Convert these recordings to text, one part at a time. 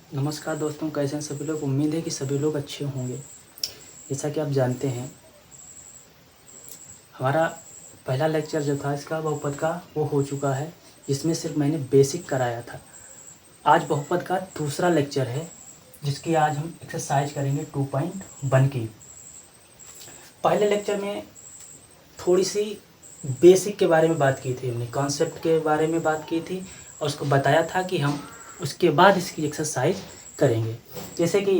नमस्कार दोस्तों, कैसे हैं सभी लोग। उम्मीद है कि सभी लोग अच्छे होंगे। जैसा कि आप जानते हैं, हमारा पहला लेक्चर जो था इसका बहुपद का वो हो चुका है, जिसमें सिर्फ मैंने बेसिक कराया था। आज बहुपद का दूसरा लेक्चर है, जिसकी आज हम एक्सरसाइज करेंगे 2.1 की। पहले लेक्चर में थोड़ी सी बेसिक के बारे में बात की थी, हमने कॉन्सेप्ट के बारे में बात की थी और उसको बताया था कि हम उसके बाद इसकी एक्सरसाइज करेंगे। जैसे कि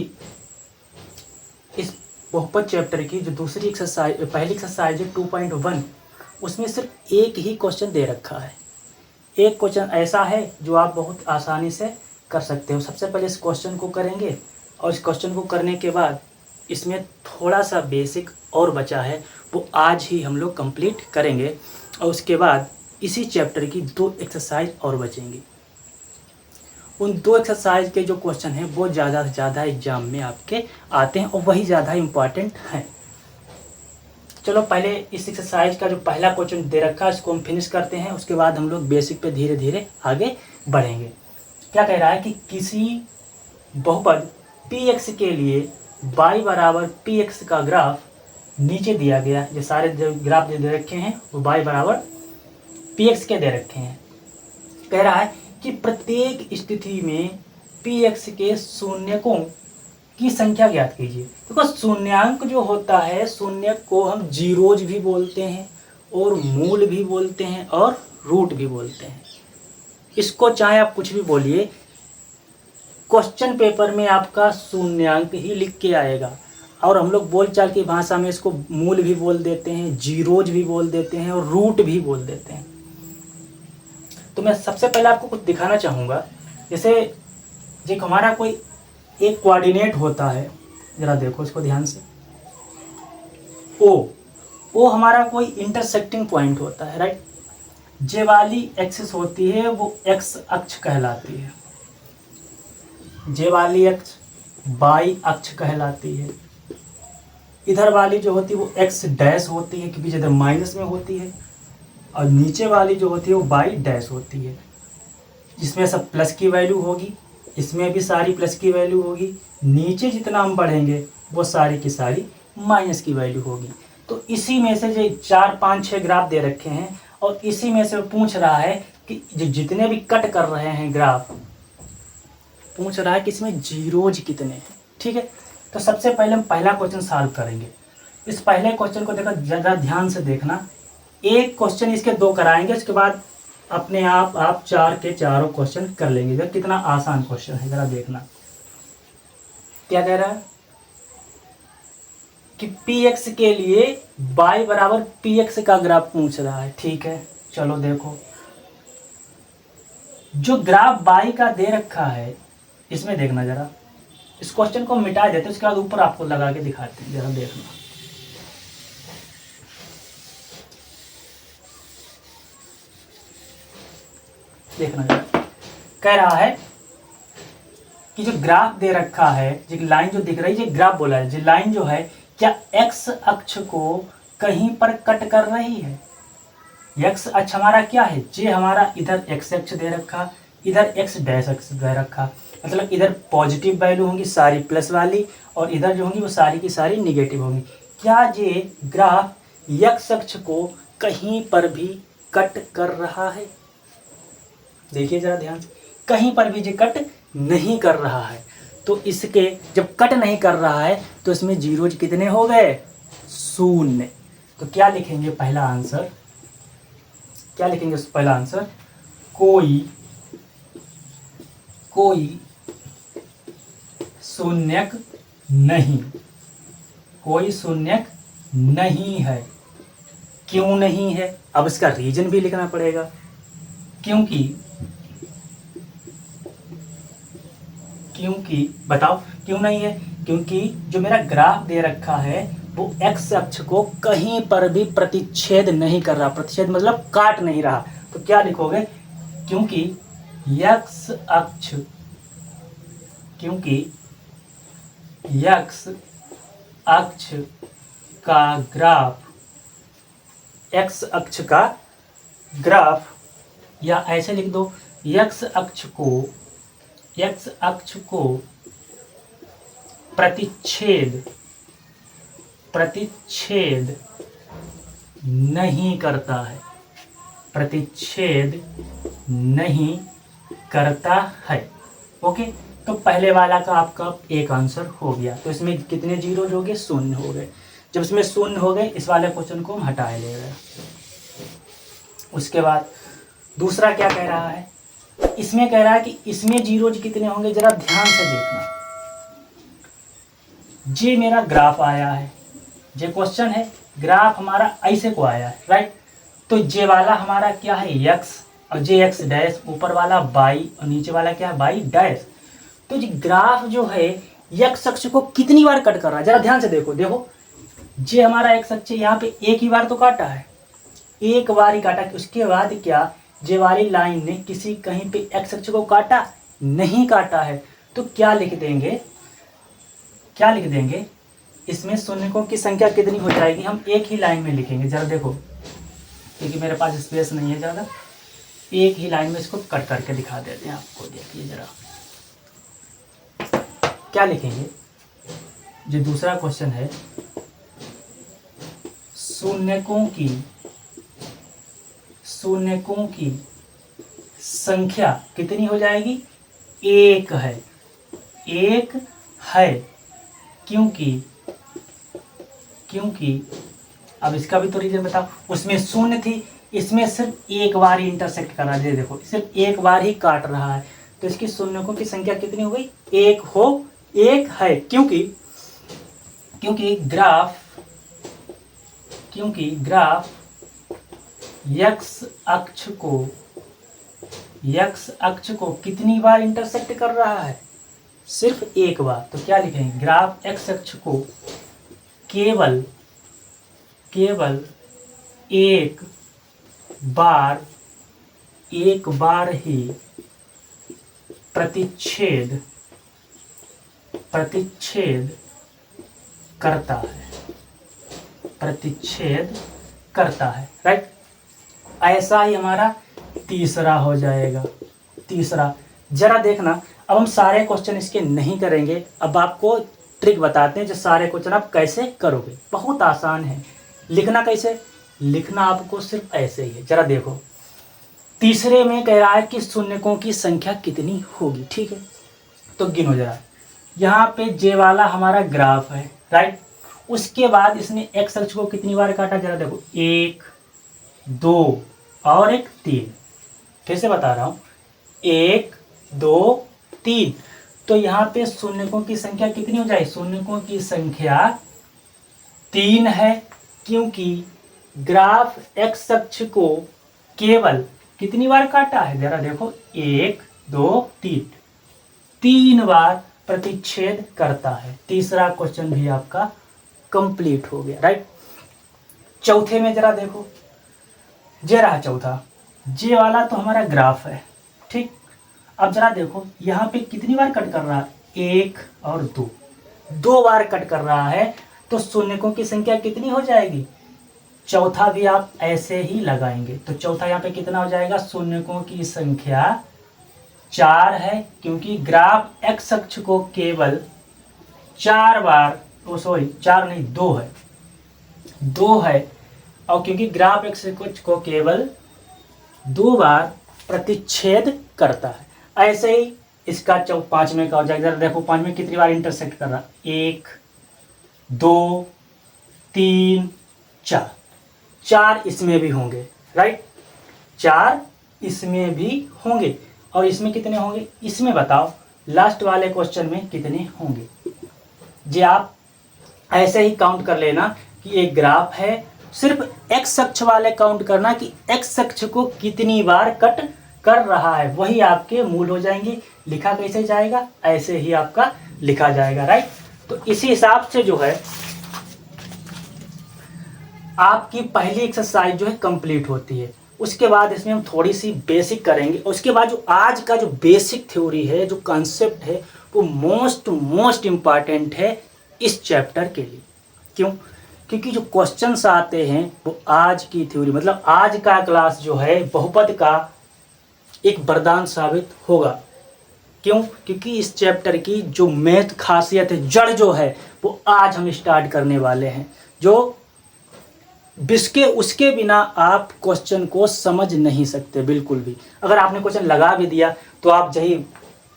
इस बहुपद चैप्टर की जो दूसरी एक्सरसाइज, पहली एक्सरसाइज है 2.1, उसमें सिर्फ एक ही क्वेश्चन दे रखा है। एक क्वेश्चन ऐसा है जो आप बहुत आसानी से कर सकते हो। सबसे पहले इस क्वेश्चन को करेंगे और इस क्वेश्चन को करने के बाद इसमें थोड़ा सा बेसिक और बचा है, वो आज ही हम लोग कंप्लीट करेंगे। और उसके बाद इसी चैप्टर की 2 एक्सरसाइज और बचेंगी। उन 2 एक्सरसाइज के जो क्वेश्चन हैं वो ज़्यादा से ज़्यादा एग्जाम में आपके आते हैं और वही ज़्यादा इम्पॉर्टेंट हैं। चलो पहले इस एक्सरसाइज का जो पहला क्वेश्चन दे रखा है इसको हम फिनिश करते हैं, उसके बाद हम लोग बेसिक पे धीरे धीरे आगे बढ़ेंगे। क्या कह रहा है कि किसी बहुपद px के लिए y बराबर px का ग्राफ नीचे दिया गया है। जो सारे जो ग्राफ जो दे रखे हैं वो y बराबर px के दे रखे हैं। कह रहा है कि प्रत्येक स्थिति में px के शून्यकों की संख्या ज्ञात कीजिए। देखो शून्यांक जो होता है, शून्य को हम जीरोज भी बोलते हैं और मूल भी बोलते हैं और रूट भी बोलते हैं। इसको चाहे आप कुछ भी बोलिए, क्वेश्चन पेपर में आपका शून्यांक ही लिख के आएगा। और हम लोग बोलचाल की भाषा में इसको मूल भी बोल देते हैं, जीरोज भी बोल देते हैं और रूट भी बोल देते हैं। तो मैं सबसे पहले आपको कुछ दिखाना चाहूँगा। जैसे जो हमारा कोई एक कोऑर्डिनेट होता है, जरा देखो इसको ध्यान से। ओ हमारा कोई इंटरसेक्टिंग पॉइंट होता है, राइट। जे वाली एक्सिस होती है वो एक्स अक्ष कहलाती है, जे वाली अक्ष वाई अक्ष कहलाती है। इधर वाली जो होती है वो एक्स डैश होती है, क्योंकि जिधर माइनस में होती है। और नीचे वाली जो होती है वो वाई डैश होती है, जिसमें सब प्लस की वैल्यू होगी। इसमें भी सारी प्लस की वैल्यू होगी। नीचे जितना हम बढ़ेंगे वो सारी की सारी माइनस की वैल्यू होगी। तो इसी में से जो 4, 5, 6 ग्राफ दे रखे हैं और इसी में से पूछ रहा है कि जो जितने भी कट कर रहे हैं ग्राफ, पूछ रहा है कि इसमें जीरोज कितने हैं। ठीक है, तो सबसे पहले हम पहला क्वेश्चन सॉल्व करेंगे। इस पहले क्वेश्चन को देखो, ज़्यादा ध्यान से देखना। एक क्वेश्चन इसके 2 कराएंगे, उसके बाद अपने आप 4 के चारों क्वेश्चन कर लेंगे। देख कितना आसान क्वेश्चन है, जरा देखना। क्या कह रहा है कि px के लिए y बराबर px का ग्राफ पूछ रहा है। ठीक है, चलो देखो, जो ग्राफ y का दे रखा है इसमें देखना जरा। इस क्वेश्चन को मिटा देते, उसके बाद ऊपर आपको लगा के दिखाते हैं, जरा देखना। देखना जरा, कह रहा है कि जो ग्राफ दे रखा है, जो लाइन जो दिख रही है, ये ग्राफ बोला है। जो लाइन जो है क्या एक्स अक्ष को कहीं पर कट कर रही है। एक्स अक्ष हमारा क्या है, जे हमारा इधर एक्स अक्ष दे रखा, इधर एक्स डैश अक्ष दे रखा। मतलब इधर पॉजिटिव वैल्यू होंगी सारी प्लस वाली, और इधर जो होंगी वो सारी की सारी निगेटिव होंगी। क्या ये ग्राफ एक्स अक्ष को कहीं पर भी कट कर रहा है। देखिए जरा ध्यान से, कहीं पर भी ये कट नहीं कर रहा है। तो इसके जब कट नहीं कर रहा है तो इसमें जीरोज कितने हो गए, 0। तो क्या लिखेंगे पहला आंसर, क्या लिखेंगे पहला आंसर, कोई शून्यक नहीं, कोई शून्यक नहीं है। क्यों नहीं है, अब इसका रीजन भी लिखना पड़ेगा। क्योंकि बताओ क्यों नहीं है। क्योंकि जो मेरा ग्राफ दे रखा है वो एक्स अक्ष को कहीं पर भी प्रतिच्छेद नहीं कर रहा। प्रतिच्छेद मतलब काट नहीं रहा। तो क्या लिखोगे, क्योंकि एक्स अक्ष का ग्राफ, एक्स अक्ष का ग्राफ, या ऐसे लिख दो, एक्स अक्ष को एक्स अक्ष को प्रतिच्छेद नहीं करता है, प्रतिच्छेद नहीं करता है। ओके, तो पहले वाला का आपका एक आंसर हो गया। तो इसमें कितने जीरो हो गए? शून्य हो गए। जब इसमें शून्य हो गए, इस वाले क्वेश्चन को हम हटा लेंगे। उसके बाद दूसरा क्या कह रहा है? इसमें कह रहा है कि इसमें जीरो कितने होंगे, जरा ध्यान से देखना। जे मेरा ग्राफ आया है, जे क्वेश्चन है, ग्राफ हमारा ऐसे को आया है, राइट। तो जे वाला हमारा क्या है? एक्स, और जे एक्स डैश, ऊपर वाला वाई और नीचे वाला क्या है? Y dash. तो जी ग्राफ जो है एक्स अक्ष को कितनी बार कट कर रहा है, जरा ध्यान से देखो। देखो जे हमारा एक्स अक्ष यहाँ पे एक ही बार तो काटा है, एक बार ही काटा। उसके बाद क्या जे वाली लाइन ने किसी कहीं पे एक्स अक्ष को काटा? नहीं काटा है। तो क्या लिख देंगे, क्या लिख देंगे? इसमें शून्यकों की संख्या कितनी हो जाएगी? हम एक ही लाइन में लिखेंगे। जरा देखो, क्योंकि मेरे पास स्पेस नहीं है ज़्यादा, एक ही लाइन में इसको कट करके दिखा देते हैं आपको। देखिए जरा क्या लिखेंगे। जो दूसरा क्वेश्चन है, शून्यकों की संख्या कितनी हो जाएगी? एक है, एक है। क्योंकि अब इसका भी तो रीजन बताओ। उसमें शून्य थी, इसमें सिर्फ एक बार ही इंटरसेक्ट कर रहा है। देखो सिर्फ एक बार ही काट रहा है, तो इसकी शून्यकों की संख्या कितनी हो गई? एक है। क्योंकि ग्राफ एक्स अक्ष को कितनी बार इंटरसेक्ट कर रहा है? सिर्फ एक बार। तो क्या लिखेंगे? ग्राफ एक्स अक्ष को केवल एक बार ही प्रतिच्छेद करता है, राइट। ऐसा ही हमारा तीसरा हो जाएगा। तीसरा जरा देखना, अब हम सारे क्वेश्चन इसके नहीं करेंगे। अब आपको ट्रिक बताते हैं जो सारे क्वेश्चन आप कैसे करोगे। बहुत आसान है। लिखना कैसे? लिखना आपको सिर्फ ऐसे ही है। जरा देखो, तीसरे में कह रहा है कि शून्यकों की संख्या कितनी होगी, ठीक है। तो गिनो जरा। यहाँ पे जे वाला हमारा ग्राफ है, राइट। उसके बाद इसने एक्स अक्ष को कितनी बार काटा? जरा देखो, 1 2 और 1 3। फिर से बता रहा हूँ, 1 2 3। तो यहाँ पे शून्यकों की संख्या कितनी हो जाए? शून्यकों की संख्या 3 है, क्योंकि ग्राफ एक्स अक्ष को केवल कितनी बार काटा है? जरा देखो, 1 2 3, 3 बार प्रतिच्छेद करता है। तीसरा क्वेश्चन भी आपका कंप्लीट हो गया, राइट। चौथे में जरा देखो, जे रहा चौथा, जे वाला तो हमारा ग्राफ है, ठीक। अब जरा देखो यहाँ पे कितनी बार कट कर रहा है? 1 और 2 बार कट कर रहा है। तो शून्यकों की संख्या कितनी हो जाएगी? चौथा भी आप ऐसे ही लगाएंगे। तो चौथा यहाँ पे कितना हो जाएगा? शून्यकों की संख्या 4 है, क्योंकि ग्राफ एक्स अक्ष को केवल 4 बार, 4 नहीं 2 है, 2 है। और क्योंकि ग्राफ एक्स अक्ष को केवल 2 बार प्रतिच्छेद करता है। ऐसे ही इसका 5वें का हो जाएगा। जरा देखो 5 में कितनी बार इंटरसेक्ट कर रहा? 1 2 3 4, 4 इसमें भी होंगे, राइट। 4 इसमें भी होंगे। और इसमें कितने होंगे? इसमें बताओ, लास्ट वाले क्वेश्चन में कितने होंगे? जी आप ऐसे ही काउंट कर लेना कि एक ग्राफ है, सिर्फ एक्स अक्ष वाले काउंट करना कि एक्स अक्ष को कितनी बार कट कर रहा है, वही आपके मूल हो जाएंगे। लिखा कैसे जाएगा? ऐसे ही आपका लिखा जाएगा, राइट। तो इसी हिसाब से जो है आपकी पहली एक्सरसाइज जो है कंप्लीट होती है। उसके बाद इसमें हम थोड़ी सी बेसिक करेंगे। उसके बाद जो आज का जो बेसिक थ्योरी है, जो कॉन्सेप्ट है, वो मोस्ट इम्पॉर्टेंट है इस चैप्टर के लिए। क्यों? क्योंकि जो क्वेश्चंस आते हैं वो आज की थ्योरी, मतलब आज का क्लास जो है बहुपद का एक वरदान साबित होगा। क्यों? क्योंकि इस चैप्टर की जो मैथ खासियत है, जड़ जो है, वो आज हम स्टार्ट करने वाले हैं, जो बिस्के उसके बिना आप क्वेश्चन को समझ नहीं सकते बिल्कुल भी। अगर आपने क्वेश्चन लगा भी दिया तो आप जही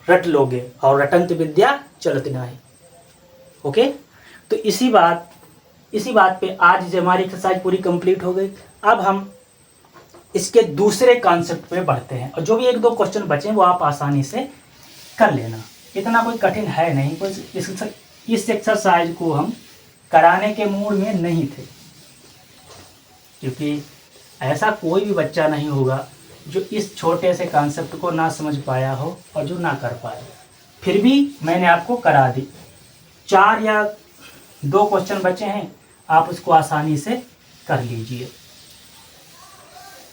रट लोगे, और रटंत विद्या चलत नाही। ओके, तो इसी बात पे आज जो हमारी एक्सरसाइज पूरी कंप्लीट हो गई। अब हम इसके दूसरे कॉन्सेप्ट पे बढ़ते हैं, और जो भी 1-2 क्वेश्चन बचे वो आप आसानी से कर लेना, इतना कोई कठिन है नहीं। इस एक्सरसाइज को हम कराने के मूड में नहीं थे, क्योंकि ऐसा कोई भी बच्चा नहीं होगा जो इस छोटे से कॉन्सेप्ट को ना समझ पाया हो और जो ना कर पाया। फिर भी मैंने आपको करा दी। 4 या 2 क्वेश्चन बचे हैं, आप उसको आसानी से कर लीजिए।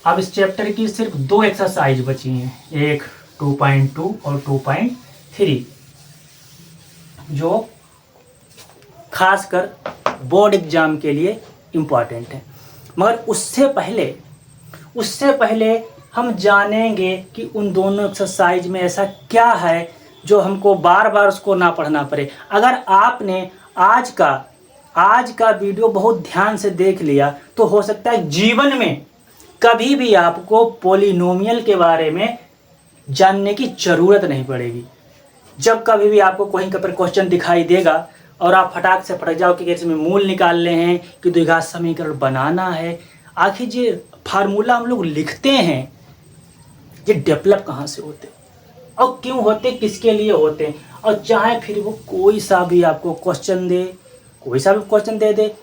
अब इस चैप्टर की सिर्फ 2 एक्सरसाइज बची हैं, एक 2.2 और 2.3, जो खासकर बोर्ड एग्जाम के लिए इम्पॉर्टेंट है। मगर उससे पहले हम जानेंगे कि उन दोनों एक्सरसाइज में ऐसा क्या है जो हमको बार बार उसको ना पढ़ना पड़े। अगर आपने आज का वीडियो बहुत ध्यान से देख लिया तो हो सकता है जीवन में कभी भी आपको पॉलिनोमियल के बारे में जानने की ज़रूरत नहीं पड़ेगी। जब कभी भी आपको कहीं पर क्वेश्चन दिखाई देगा और आप फटाक से फटक जाओ कि इसमें मूल निकालने हैं कि द्विघात समीकरण बनाना है, आखिर ये फार्मूला हम लोग लिखते हैं, ये डेवलप कहाँ से होते और क्यों होते, किसके लिए होते। और चाहे फिर वो कोई सा भी आपको क्वेश्चन दे,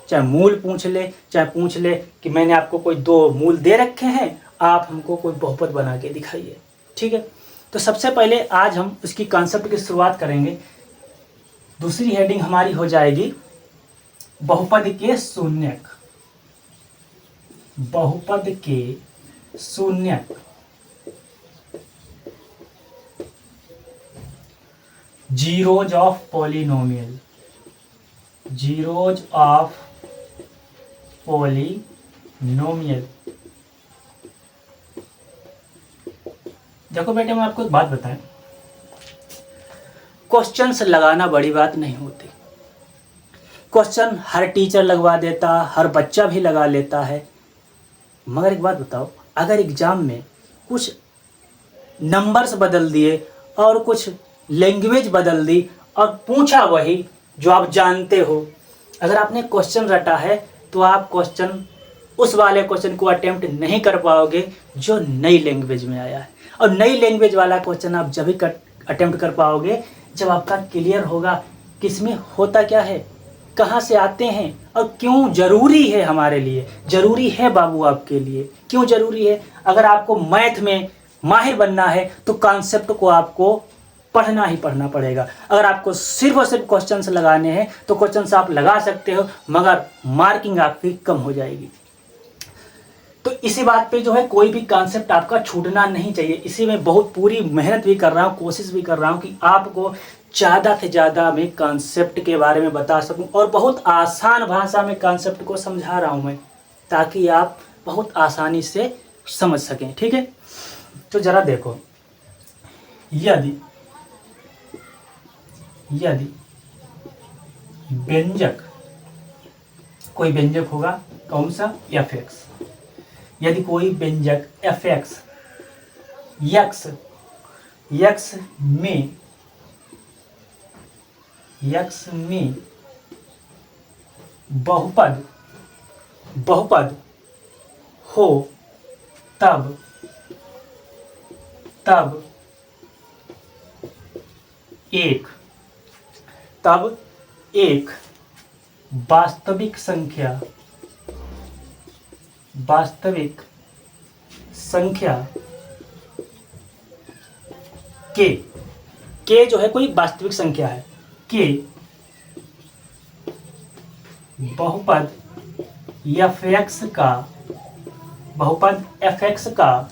चाहे मूल पूछ ले, चाहे पूछ ले कि मैंने आपको कोई 2 मूल दे रखे हैं, आप हमको कोई बहुपद बना के दिखाइए। ठीक है, तो सबसे पहले आज हम इसकी कॉन्सेप्ट की शुरुआत करेंगे। दूसरी हेडिंग हमारी हो जाएगी बहुपद के शून्यक। बहुपद के शून्यक, zeros of polynomial. Zeros of polynomial. देखो बेटे, मैं आपको एक बात बताएं, क्वेश्चंस लगाना बड़ी बात नहीं होती। क्वेश्चन हर टीचर लगवा देता, हर बच्चा भी लगा लेता है। मगर एक बात बताओ, अगर एग्जाम में कुछ नंबर्स बदल दिए और कुछ लैंग्वेज बदल दी और पूछा वही जो आप जानते हो, अगर आपने क्वेश्चन रटा है तो आप उस वाले क्वेश्चन को अटेम्प्ट नहीं कर पाओगे जो नई लैंग्वेज में आया है। और नई लैंग्वेज वाला क्वेश्चन आप जब भी अटेम्प्ट कर पाओगे जब आपका क्लियर होगा किसमें होता क्या है, कहाँ से आते हैं और क्यों ज़रूरी है हमारे लिए, ज़रूरी है बाबू आपके लिए, क्यों ज़रूरी है। अगर आपको मैथ में माहिर बनना है तो कॉन्सेप्ट को आपको पढ़ना ही पढ़ना पड़ेगा। अगर आपको सिर्फ और सिर्फ क्वेश्चंस लगाने हैं तो क्वेश्चंस आप लगा सकते हो, मगर मार्किंग आपकी कम हो जाएगी। तो इसी बात पे जो है कोई भी कॉन्सेप्ट आपका छूटना नहीं चाहिए। इसी में बहुत पूरी मेहनत भी कर रहा हूँ, कोशिश भी कर रहा हूँ कि आपको ज़्यादा से ज़्यादा मैं कॉन्सेप्ट के बारे में बता सकूं, और बहुत आसान भाषा में कॉन्सेप्ट को समझा रहा हूं मैं, ताकि आप बहुत आसानी से समझ सकें। ठीक है, तो ज़रा देखो, यदि व्यंजक, कोई व्यंजक होगा कौन सा, f(x), यदि कोई व्यंजक f(x) यक्स में बहुपद हो, तब एक वास्तविक संख्या के जो है कोई वास्तविक संख्या है, के बहुपद f(x) का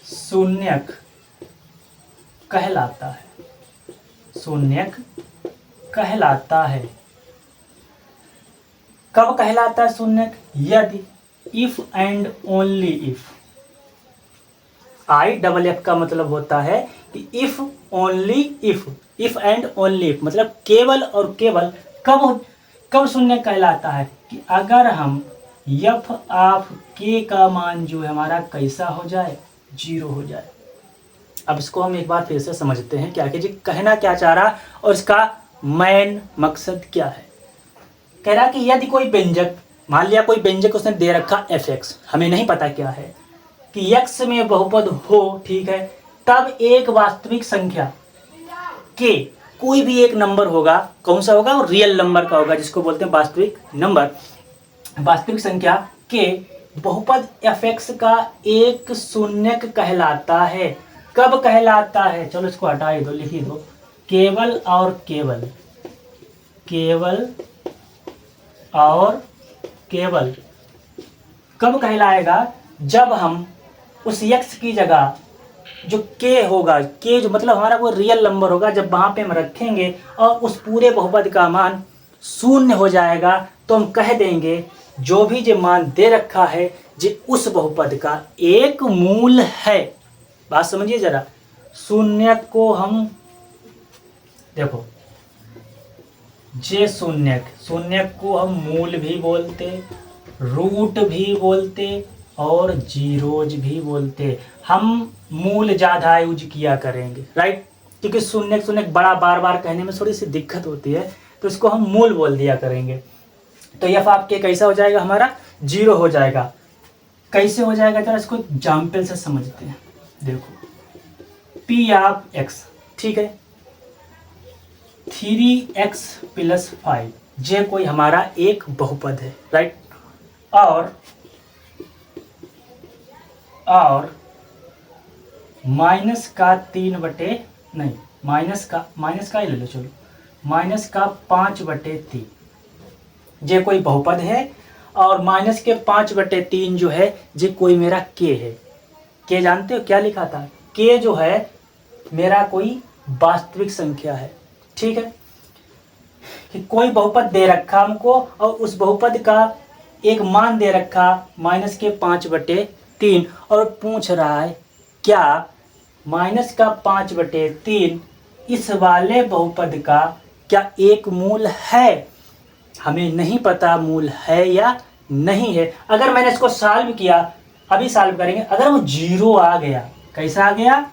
शून्यक कहलाता है। कब कहलाता है शून्यक? यदि if and only if. IFF का मतलब होता है कि if only if and only if, मतलब केवल और केवल कब शून्य कहलाता है कि अगर हम एफ ऑफ के का मान जो है हमारा कैसा हो जाए, 0 हो जाए। अब इसको हम एक बार फिर से समझते हैं कि आगे जी कहना क्या चाह रहा और इसका मेन मकसद क्या है। कह रहा कि यदि कोई व्यंजक, मान लिया कोई व्यंजक उसने दे रखा fx, हमें नहीं पता क्या है, कि x में बहुपद हो, ठीक है, तब एक वास्तविक संख्या के कोई भी एक नंबर होगा, कौन सा होगा, वो रियल नंबर का होगा, जिसको बोलते हैं वास्तविक नंबर, वास्तविक संख्या के बहुपद fx का एक शून्यक कहलाता है। कब कहलाता है, चलो इसको हटा ही दो, लिख ही दो, केवल और केवल, केवल और केवल कब कहलाएगा, जब हम उस x की जगह जो k होगा, k जो मतलब हमारा वो रियल नंबर होगा, जब वहां पे हम रखेंगे और उस पूरे बहुपद का मान 0 हो जाएगा, तो हम कह देंगे जो भी जो मान दे रखा है जे उस बहुपद का एक मूल है। बात समझिए जरा, शून्य को हम देखो, जे शून्य को हम मूल भी बोलते, रूट भी बोलते और जीरोज भी बोलते। हम मूल ज़्यादा यूज किया करेंगे, राइट, क्योंकि शून्य बड़ा बार बार कहने में थोड़ी सी दिक्कत होती है, तो इसको हम मूल बोल दिया करेंगे। तो एफ आपके कैसा हो जाएगा, हमारा 0 हो जाएगा। कैसे हो जाएगा, जरा इसको एग्जाम्पल से समझते हैं। देखो पी ऑफ एक्स, ठीक है, 3x + 5 ये कोई हमारा एक बहुपद है, राइट, और माइनस का 3/नहीं, माइनस का ही ले लो, चलो माइनस का 5/3 ये कोई बहुपद है, और माइनस के 5/3 जो है ये कोई मेरा के है। के जानते हो क्या लिखा था, के जो है मेरा कोई वास्तविक संख्या है, ठीक है, कि कोई बहुपद दे रखा हमको और उस बहुपद का एक मान दे रखा माइनस के 5/3 और पूछ रहा है क्या माइनस का 5/3 इस वाले बहुपद का क्या एक मूल है। हमें नहीं पता मूल है या नहीं है। अगर मैंने इसको सॉल्व किया, अभी सॉल्व करेंगे, अगर वो 0 आ गया, कैसा आ गया,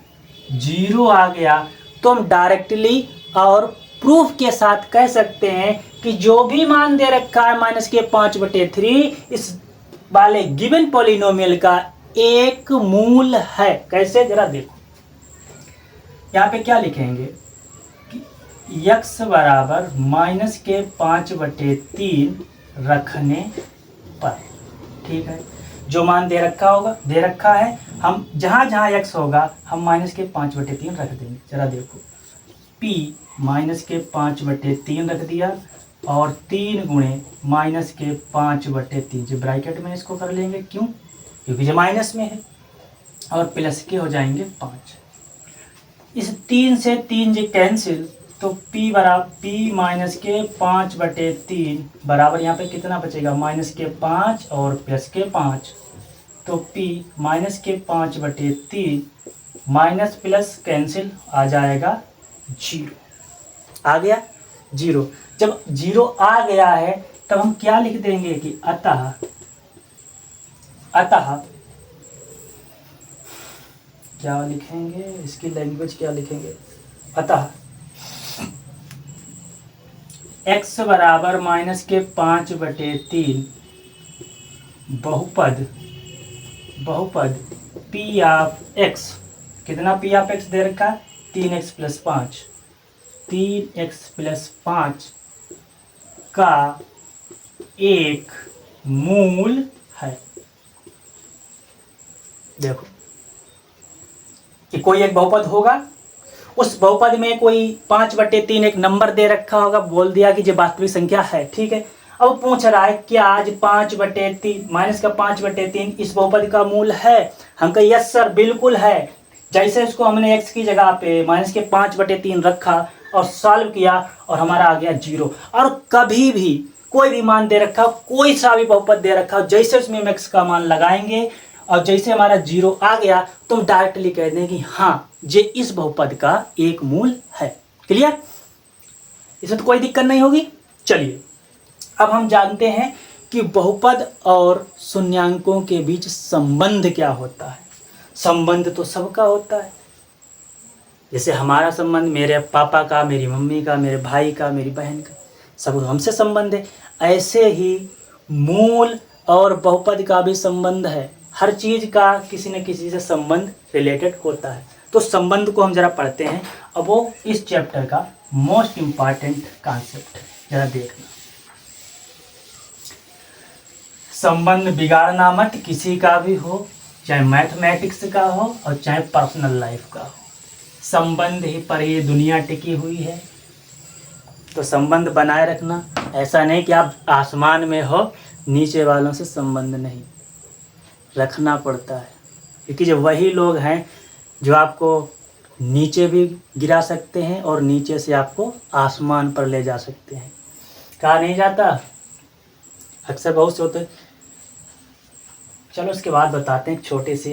0 आ गया, तो हम डायरेक्टली और प्रूफ के साथ कह सकते हैं कि जो भी मान दे रखा है माइनस के 5/3 इस वाले गिवन पॉलिनोमियल का एक मूल है। कैसे, जरा देखो, यहाँ पे क्या लिखेंगे कि x बराबर माइनस के 5/3 रखने पर, ठीक है, जो मान दे रखा है, हम जहाँ जहाँ x होगा हम माइनस के 5/3 रख देंगे। जरा देखो, p माइनस के 5/3 रख दिया और 3 गुणे माइनस के 5/3, जो ब्रैकेट में इसको कर लेंगे, क्यों, क्योंकि जो माइनस में है, और प्लस के हो जाएंगे 5। इस 3 से 3 जो कैंसिल, तो p बराबर p माइनस के 5/3 बराबर यहाँ पे कितना बचेगा, माइनस के 5 और प्लस के 5, तो p माइनस के 5/3 माइनस प्लस कैंसिल आ जाएगा 0। आ गया 0। जब 0 आ गया है तब हम क्या लिख देंगे कि अतः क्या लिखेंगे, इसकी लैंग्वेज क्या लिखेंगे, अतः x बराबर माइनस के 5/3 बहुपद p ऑफ x, कितना p ऑफ x दे रखा, 3x + 5, 3x + 5 का एक मूल है। देखो कि कोई एक बहुपद होगा, उस बहुपद में कोई 5/3 एक नंबर दे रखा होगा, बोल दिया कि ये वास्तविक संख्या है, ठीक है। अब पूछ रहा है क्या आज 5/3 माइनस का 5/3 इस बहुपद का मूल है। हम कहे यस सर बिल्कुल है। जैसे इसको हमने x की जगह पे माइनस के 5/3 रखा और सॉल्व किया और हमारा आ गया 0। और कभी भी कोई भी मान दे रखा, कोई सा भी बहुपद दे रखा, जैसे उसमें हम x का मान लगाएंगे और जैसे हमारा 0 आ गया तो हम डायरेक्टली कह दें कि हाँ ये इस बहुपद का एक मूल है। क्लियर? इसमें तो कोई दिक्कत नहीं होगी। चलिए अब हम जानते हैं कि बहुपद और शून्यांकों के बीच संबंध क्या होता है। संबंध तो सबका होता है, जैसे हमारा संबंध मेरे पापा का, मेरी मम्मी का, मेरे भाई का, मेरी बहन का, सब हमसे संबंध है। ऐसे ही मूल और बहुपद का भी संबंध है। हर चीज़ का किसी न किसी से संबंध रिलेटेड होता है। तो संबंध को हम जरा पढ़ते हैं। अब वो इस चैप्टर का मोस्ट इम्पॉर्टेंट कॉन्सेप्ट है, जरा देखना। संबंध बिगाड़ना मत, किसी का भी हो, चाहे मैथमेटिक्स का हो और चाहे पर्सनल लाइफ का हो। संबंध ही पर ये दुनिया टिकी हुई है, तो संबंध बनाए रखना। ऐसा नहीं कि आप आसमान में हो, नीचे वालों से संबंध नहीं रखना पड़ता है, क्योंकि जो वही लोग हैं जो आपको नीचे भी गिरा सकते हैं और नीचे से आपको आसमान पर ले जा सकते हैं। कहा नहीं जाता, अक्सर बहुत से होते। चलो इसके बाद बताते हैं, छोटी सी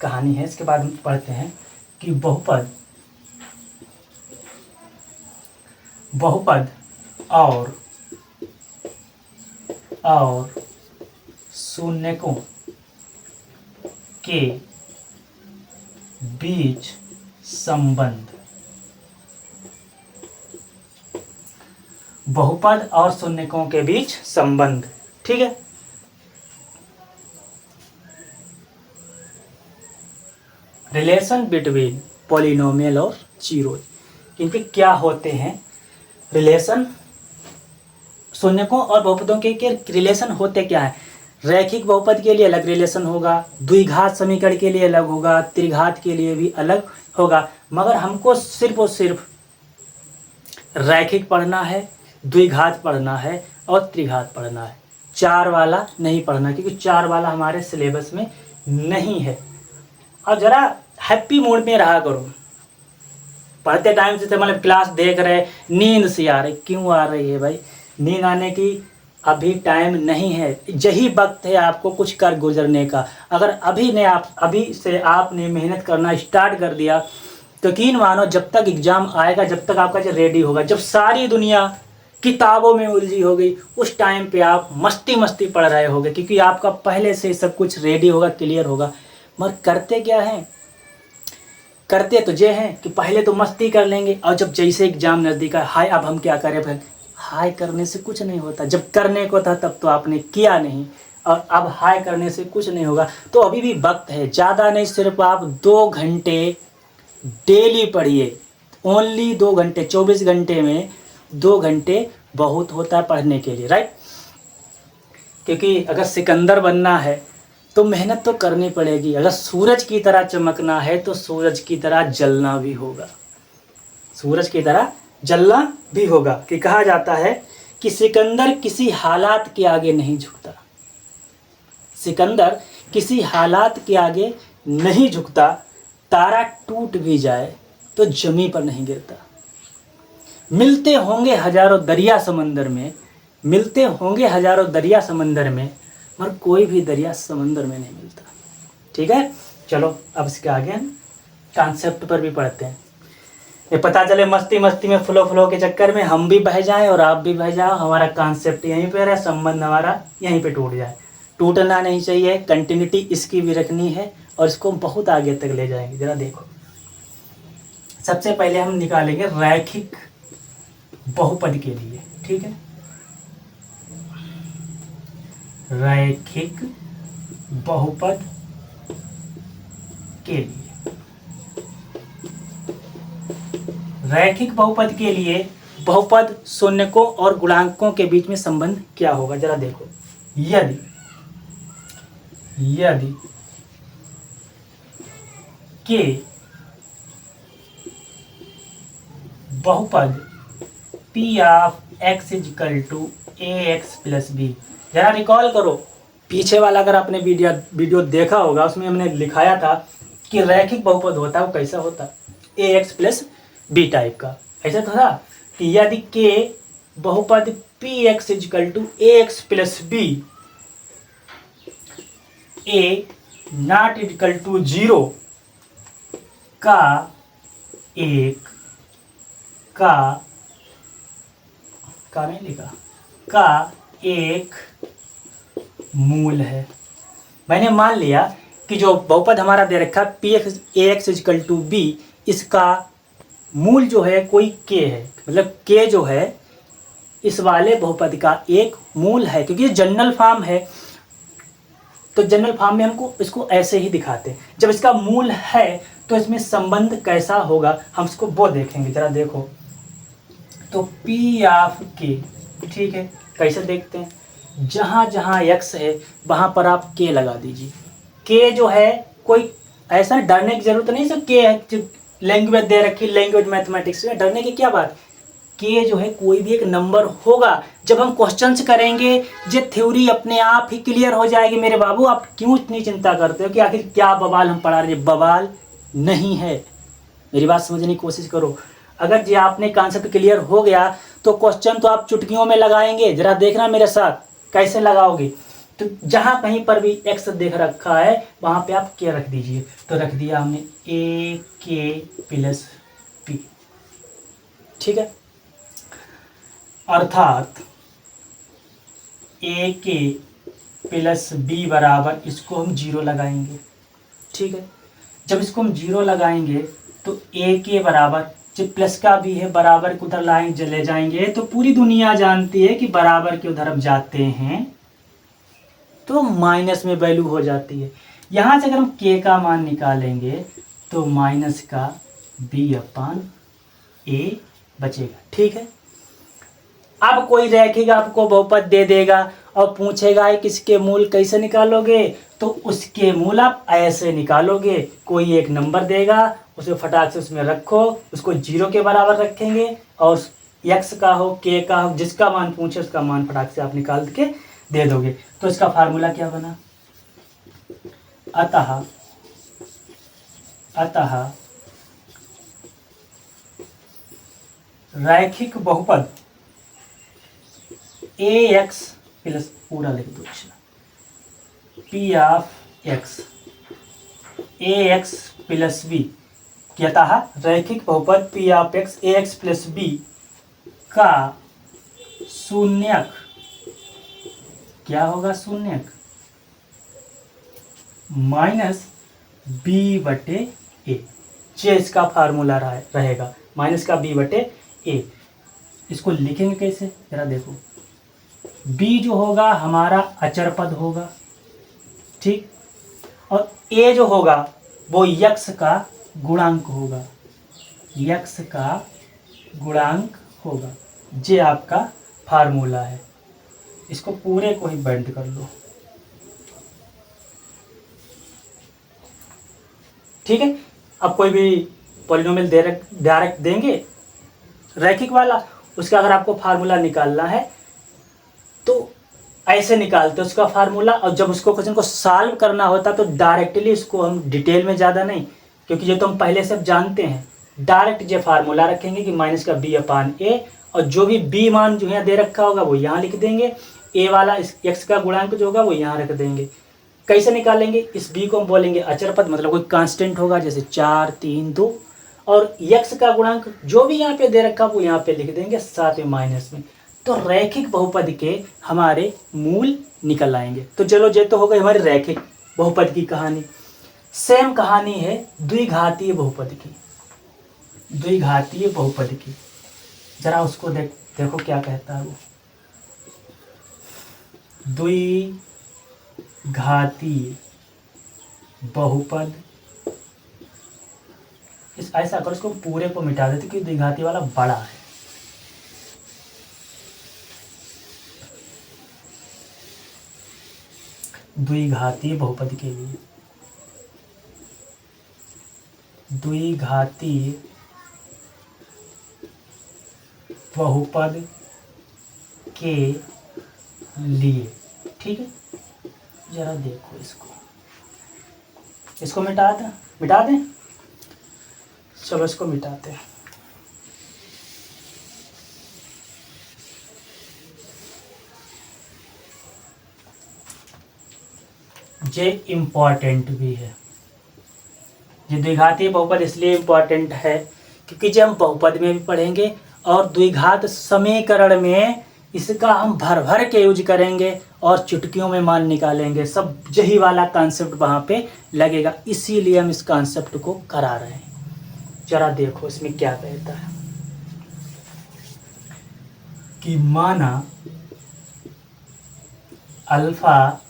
कहानी है, इसके बाद हम पढ़ते हैं कि बहुपद और शून्यकों के बीच संबंध। बहुपद और शून्यकों के बीच संबंध, ठीक है। रिलेशन बिटवीन पॉलिनोमियल और जीरो, इनके क्या होते हैं रिलेशन। शून्यकों और बहुपदों के रिलेशन होते क्या है। रैखिक बहुपद के लिए अलग रिलेशन होगा, द्विघात समीकरण के लिए अलग होगा, त्रिघात के लिए भी अलग होगा। मगर हमको सिर्फ और सिर्फ रैखिक पढ़ना है, द्विघात पढ़ना है और त्रिघात पढ़ना है। चार वाला नहीं पढ़ना, क्योंकि चार वाला हमारे सिलेबस में नहीं है। और ज़रा हैप्पी मूड में रहा करो। पढ़ते टाइम से मतलब क्लास देख रहे, नींद सी आ रही, क्यों आ रही है भाई? नींद आने की अभी टाइम नहीं है, यही वक्त है आपको कुछ कर गुजरने का। अगर अभी से आपने मेहनत करना स्टार्ट कर दिया तो यकीन मानो जब तक एग्ज़ाम आएगा, जब तक आपका जो रेडी होगा, जब सारी दुनिया किताबों में उलझी हो गई, उस टाइम पे आप मस्ती पढ़ रहे होगे, क्योंकि आपका पहले से सब कुछ रेडी होगा, क्लियर होगा। मगर करते क्या हैं? करते तो ये हैं कि पहले तो मस्ती कर लेंगे, और जब जैसे एग्जाम नज़दीक है, हाय अब हम क्या करें भाई? हाय करने से कुछ नहीं होता। जब करने को था तब तो आपने किया नहीं, और अब हाय करने से कुछ नहीं होगा। तो अभी भी वक्त है, ज़्यादा नहीं, सिर्फ आप 2 घंटे डेली पढ़िए। ओनली 2 घंटे, 24 घंटे में 2 घंटे बहुत होता है पढ़ने के लिए, राइट। क्योंकि अगर सिकंदर बनना है तो मेहनत तो करनी पड़ेगी। अगर सूरज की तरह चमकना है तो सूरज की तरह जलना भी होगा, सूरज की तरह जलना भी होगा। कि कहा जाता है कि सिकंदर किसी हालात के आगे नहीं झुकता, सिकंदर किसी हालात के आगे नहीं झुकता। तारा टूट भी जाए तो जमीन पर नहीं गिरता। मिलते होंगे हजारों दरिया समंदर में, मिलते होंगे हजारों दरिया समंदर में, मगर कोई भी दरिया समंदर में नहीं मिलता। ठीक है, चलो अब इसके आगे कॉन्सेप्ट पर भी पढ़ते हैं। ये पता चले मस्ती में फ्लो के चक्कर में हम भी बह जाएं और आप भी बह जाओ, हमारा कॉन्सेप्ट यहीं पे रहे, संबंध हमारा यहीं पे टूट जाए। टूटना नहीं चाहिए, कंटिन्यूटी इसकी भी रखनी है और इसको बहुत आगे तक ले जाएंगे। जरा देखो, सबसे पहले हम निकालेंगे रैखिक बहुपद के लिए, ठीक है। रैखिक बहुपद के लिए, रैखिक बहुपद के लिए बहुपद शून्यकों और गुणांकों के बीच में संबंध क्या होगा, जरा देखो। यदि के बहुपद p of x is equal to ax plus B. जरा रिकॉल करो, पीछे वाला अगर आपने वीडियो देखा होगा, उसमें हमने लिखाया था कि रैखिक बहुपद होता है वो कैसा होता है, ax प्लस बी टाइप का। ऐसा था कि यदि के बहुपद px is equal to ax plus B, a not equal to 0 का एक का नहीं लिखा, का एक मूल है। मैंने मान लिया कि जो बहुपद हमारा दे रखा है P X A X equal to B, इसका मूल जो है कोई के है, मतलब के जो है इस वाले बहुपद का एक मूल है, क्योंकि ये जनरल फॉर्म है। तो जनरल फॉर्म में हमको इसको ऐसे ही दिखाते हैं। जब इसका मूल है तो इसमें संबंध कैसा होगा हम इसको वो देखेंगे। जरा देखो, तो P ऑफ के, ठीक है, कैसे देखते हैं, जहाँ जहाँ x है वहाँ पर आप k लगा दीजिए। k जो है कोई ऐसा डरने की जरूरत नहीं, सिर्फ k है, लैंग्वेज दे रखी, लैंग्वेज मैथमेटिक्स में डरने की क्या बात। k जो है कोई भी एक नंबर होगा। जब हम क्वेश्चंस करेंगे ये थ्योरी अपने आप ही क्लियर हो जाएगी। मेरे बाबू आप क्यों इतनी चिंता करते हो कि आखिर क्या बवाल हम पढ़ा रहे हैं। बवाल नहीं है, मेरी बात समझने की कोशिश करो। अगर जी आपने कॉन्सेप्ट क्लियर हो गया तो क्वेश्चन तो आप चुटकियों में लगाएंगे। जरा देखना मेरे साथ कैसे लगाओगे। तो जहां कहीं पर भी एक्स देख रखा है वहां पे आप के रख दीजिए। तो रख दिया हमने ए के प्लस पी, ठीक है। अर्थात ए के प्लस बी बराबर, इसको हम 0 लगाएंगे, ठीक है। जब इसको हम 0 लगाएंगे तो ए के बराबर, जब प्लस का भी है बराबर के उधर लाइन चले जाएंगे तो पूरी दुनिया जानती है कि बराबर के उधर हम जाते हैं तो माइनस में वैल्यू हो जाती है। यहाँ से अगर हम के का मान निकालेंगे तो माइनस का बी अपान ए बचेगा, ठीक है। अब कोई रैखिक आपको बहुपद दे देगा और पूछेगा किसके मूल कैसे निकालोगे, तो उसके मूल आप ऐसे निकालोगे। कोई एक नंबर देगा, उसे फटाक से उसमें रखो, उसको 0 के बराबर रखेंगे और x का हो के का हो, जिसका मान पूछे उसका मान फटाक से आप निकाल के दे दोगे। तो इसका फार्मूला क्या बना, अतः रैखिक बहुपद ए एक्स प्लस, पूरा लिख दो, P of X A X plus B, अतः रैखिक बहुपद P of X A X plus B का शून्यक क्या होगा, शून्यक माइनस बी बटे ए। ये इसका फार्मूला रहेगा, माइनस का बी बटे ए। इसको लिखेंगे कैसे, जरा देखो। b जो होगा हमारा अचर पद होगा, ठीक, और a जो होगा वो x का गुणांक होगा, x का गुणांक होगा। ये आपका फार्मूला है। इसको पूरे को ही बंद कर लो, ठीक है। अब कोई भी पॉलिनोमियल डायरेक्ट देंगे रैखिक वाला, उसका अगर आपको फार्मूला निकालना है तो ऐसे निकालते उसका फार्मूला, और जब उसको क्वेश्चन को सॉल्व करना होता तो डायरेक्टली इसको हम डिटेल में ज़्यादा नहीं, क्योंकि ये तो हम पहले से जानते हैं, डायरेक्ट ये फार्मूला रखेंगे कि माइनस का बी अपान ए, और जो भी बी मान जो यहाँ दे रखा होगा वो यहाँ लिख देंगे, ए वाला इस एक्स का गुणांक जो होगा वो यहाँ रख देंगे। कैसे निकालेंगे, इस बी को हम बोलेंगे अचर पद, मतलब कोई कांस्टेंट होगा जैसे 4 3 2, और एक्स का गुणांक जो भी यहाँ पे दे रखा वो यहाँ पे लिख देंगे साथ में माइनस में। तो रैखिक बहुपद के हमारे मूल निकल आएंगे। तो चलो ये तो हो गई हमारी रैखिक बहुपद की कहानी। सेम कहानी है द्विघातीय बहुपद की, द्विघातीय बहुपद की। जरा उसको देखो क्या कहता है वो। द्विघातीय बहुपद, इस ऐसा कर उसको पूरे को मिटा देते क्योंकि द्विघाती वाला बड़ा है। द्विघातीय बहुपद के लिए, द्विघातीय बहुपद के लिए, ठीक है। जरा देखो इसको मिटा दें, चलो इसको मिटाते हैं। जे इम्पॉर्टेंट भी है। ये द्विघातीय बहुपद इसलिए इम्पॉर्टेंट है क्योंकि जब हम बहुपद में भी पढ़ेंगे और द्विघात समीकरण में इसका हम भर भर के यूज करेंगे और चुटकियों में मान निकालेंगे। सब यही वाला कॉन्सेप्ट वहाँ पे लगेगा, इसीलिए हम इस कॉन्सेप्ट को करा रहे हैं। जरा देखो इसमें क्या कहता है कि माना अल्फा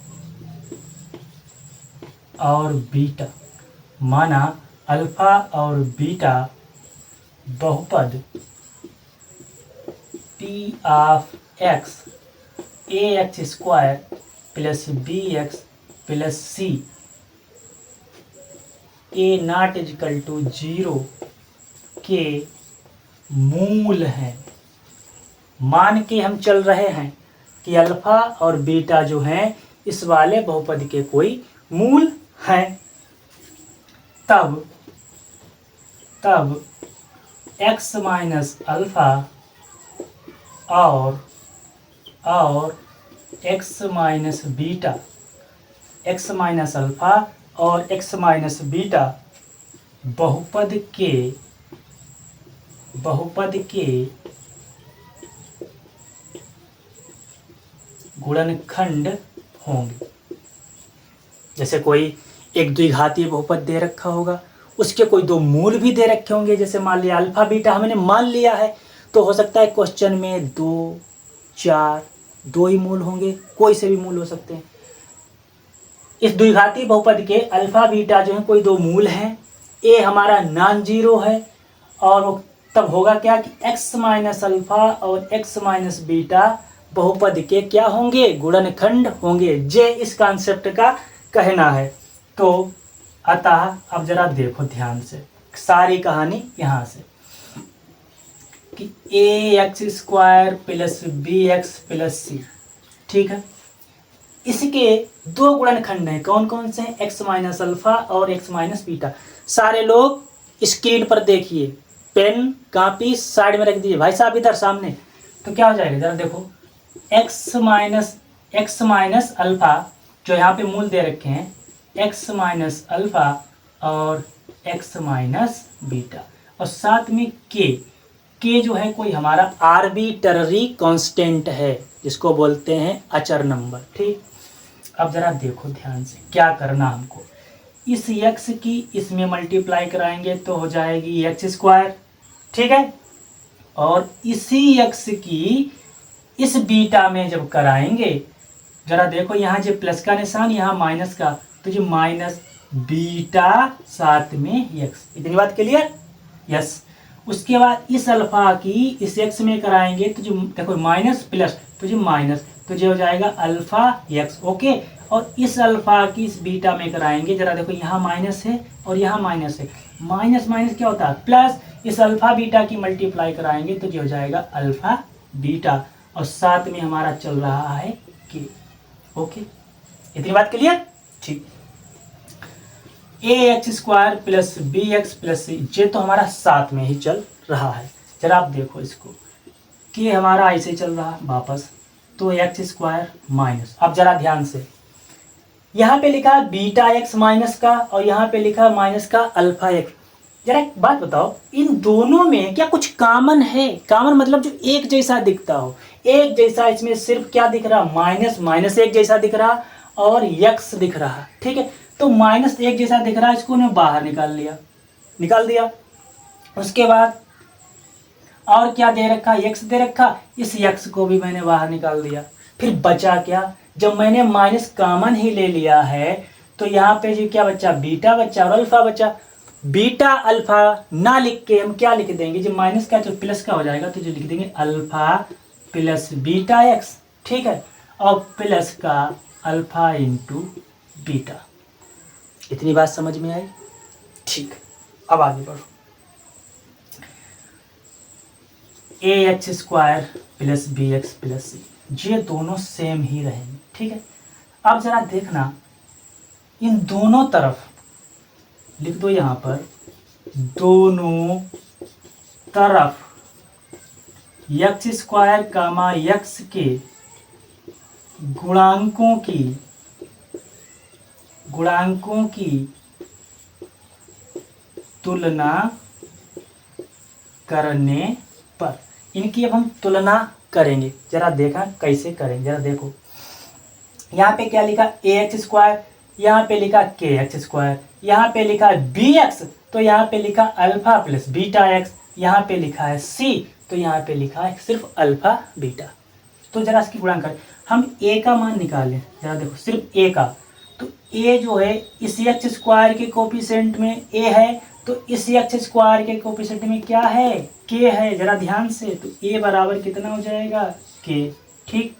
और बीटा, माना अल्फा और बीटा बहुपद P of X A x square plus B x plus C A not equal to 0 के मूल हैं। मान के हम चल रहे हैं कि अल्फा और बीटा जो हैं इस वाले बहुपद के कोई मूल हैं। तब x माइनस अल्फा और x minus beta, x minus alpha और x माइनस बीटा बहुपद के गुणनखंड होंगे। जैसे कोई एक द्विघातीय बहुपद दे रखा होगा, उसके कोई दो मूल भी दे रखे होंगे। जैसे मान लिया अल्फा बीटा हमने मान लिया है, तो हो सकता है क्वेश्चन में 2, 4 दो ही मूल होंगे, कोई से भी मूल हो सकते हैं। इस द्विघातीय बहुपद के अल्फा बीटा जो है कोई दो मूल हैं, ए हमारा नॉन जीरो है, और तब होगा क्या कि x माइनस अल्फा और x माइनस बीटा बहुपद के क्या होंगे, गुणनखंड होंगे। जे इस कॉन्सेप्ट का कहना है। तो अतः अब जरा देखो ध्यान से सारी कहानी यहाँ से कि a x square plus B x plus c, ठीक है। इसके दो गुणनखंड हैं, कौन कौन से हैं, x माइनस अल्फा और x माइनस बीटा। सारे लोग स्क्रीन पर देखिए, पेन कॉपी साइड में रख दीजिए, भाई साहब इधर सामने। तो क्या हो जाएगा जरा देखो, x माइनस अल्फा जो यहाँ पे मूल दे रखे हैं, x माइनस अल्फा और x माइनस बीटा, और साथ में k जो है कोई हमारा आर्बिट्ररी कांस्टेंट है जिसको बोलते हैं अचर नंबर, ठीक। अब जरा देखो ध्यान से क्या करना हमको, इस x की इसमें मल्टीप्लाई कराएंगे तो हो जाएगी एक्स स्क्वायर, ठीक है। और इसी x की इस बीटा में जब कराएंगे, जरा देखो यहाँ जो प्लस का निशान, यहाँ माइनस का, तो जो माइनस बीटा साथ में x, इतनी बात क्लियर, यस। उसके बाद इस अल्फा की इस x में कराएंगे तो जो देखो माइनस प्लस, तो जो माइनस, तो जो हो जाएगा अल्फा x, ओके। और इस अल्फा की इस बीटा में कराएंगे, जरा देखो यहाँ माइनस है और यहाँ माइनस है, माइनस माइनस क्या होता है प्लस, इस अल्फा बीटा की मल्टीप्लाई कराएंगे तो जो हो जाएगा अल्फा बीटा, और साथ में हमारा चल रहा है k, ओके। इतनी बात क्लियर, ठीक। A x square plus B x plus c, ये तो हमारा साथ में ही चल रहा है। जरा आप देखो इसको, कि हमारा ऐसे चल रहा है वापस, तो एक्स स्क्वायर माइनस, अब जरा ध्यान से यहाँ पे लिखा बीटा एक्स माइनस का और यहाँ पे लिखा माइनस का अल्फा एक्स। जरा एक बात बताओ, इन दोनों में क्या कुछ कॉमन है? कॉमन मतलब जो एक जैसा दिखता हो, एक जैसा। इसमें सिर्फ क्या दिख रहा, माइनस माइनस एक जैसा दिख रहा और एक्स दिख रहा, ठीक है। तो माइनस एक जैसा दिख रहा है, इसको मैं बाहर निकाल दिया। उसके बाद और क्या दे रखा, एक्स दे रखा, इस एक्स को भी मैंने बाहर निकाल दिया। फिर बचा क्या, जब मैंने माइनस कॉमन ही ले लिया है तो यहाँ पे जो क्या बचा, बीटा बचा और अल्फा बचा। बीटा अल्फा ना लिख के हम क्या लिख देंगे, जो माइनस का जो प्लस का हो जाएगा तो जो लिख देंगे अल्फा प्लस बीटा एक्स, ठीक है, और प्लस का अल्फा इंटू बीटा। इतनी बात समझ में आई, ठीक। अब आगे बढ़ो, a x square plus B x plus c, ये दोनों सेम ही रहेंगे, ठीक है। अब जरा देखना, इन दोनों तरफ लिख दो यहाँ पर, दोनों तरफ एक्स स्क्वायर कामा एक्स के गुणांकों की गुणांकों की तुलना करने पर, इनकी अब हम तुलना करेंगे। जरा देखा कैसे करेंगे, जरा देखो यहाँ पे क्या लिखा ax², यहाँ पे लिखा kx², यहाँ पे लिखा bx, तो यहाँ पे लिखा अल्फा प्लस बीटा x, यहाँ पे लिखा है c, तो यहाँ पे लिखा है सिर्फ अल्फा बीटा। तो जरा इसकी गुणा करें, हम a का मान निकालें। जरा देखो सिर्फ a का, तो a जो है इस x² के कोफिशिएंट में a है, तो इस x² के कोफिशिएंट में क्या है, k है। जरा ध्यान से, तो a बराबर कितना हो जाएगा, k। ठीक,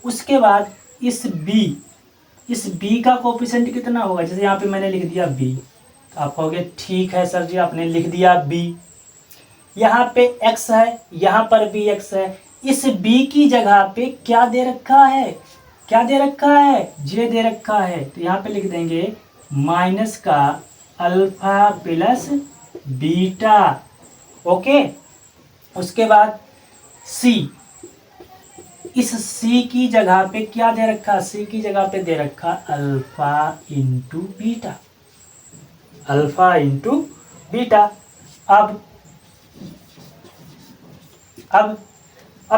उसके बाद इस b का कोफिशिएंट कितना होगा, जैसे यहाँ पे मैंने लिख दिया b, तो आप कहोगे ठीक है सर जी आपने लिख दिया b। यहाँ पे x है, यहाँ पर भी x है, इस b की जगह पे क्या दे रखा है, क्या दे रखा है, j दे रखा है, तो यहाँ पे लिख देंगे माइनस का अल्फा प्लस बीटा। ओके, उसके बाद c, इस c की जगह पे क्या दे रखा, c की जगह पे दे रखा alpha into beta, alpha into beta. अब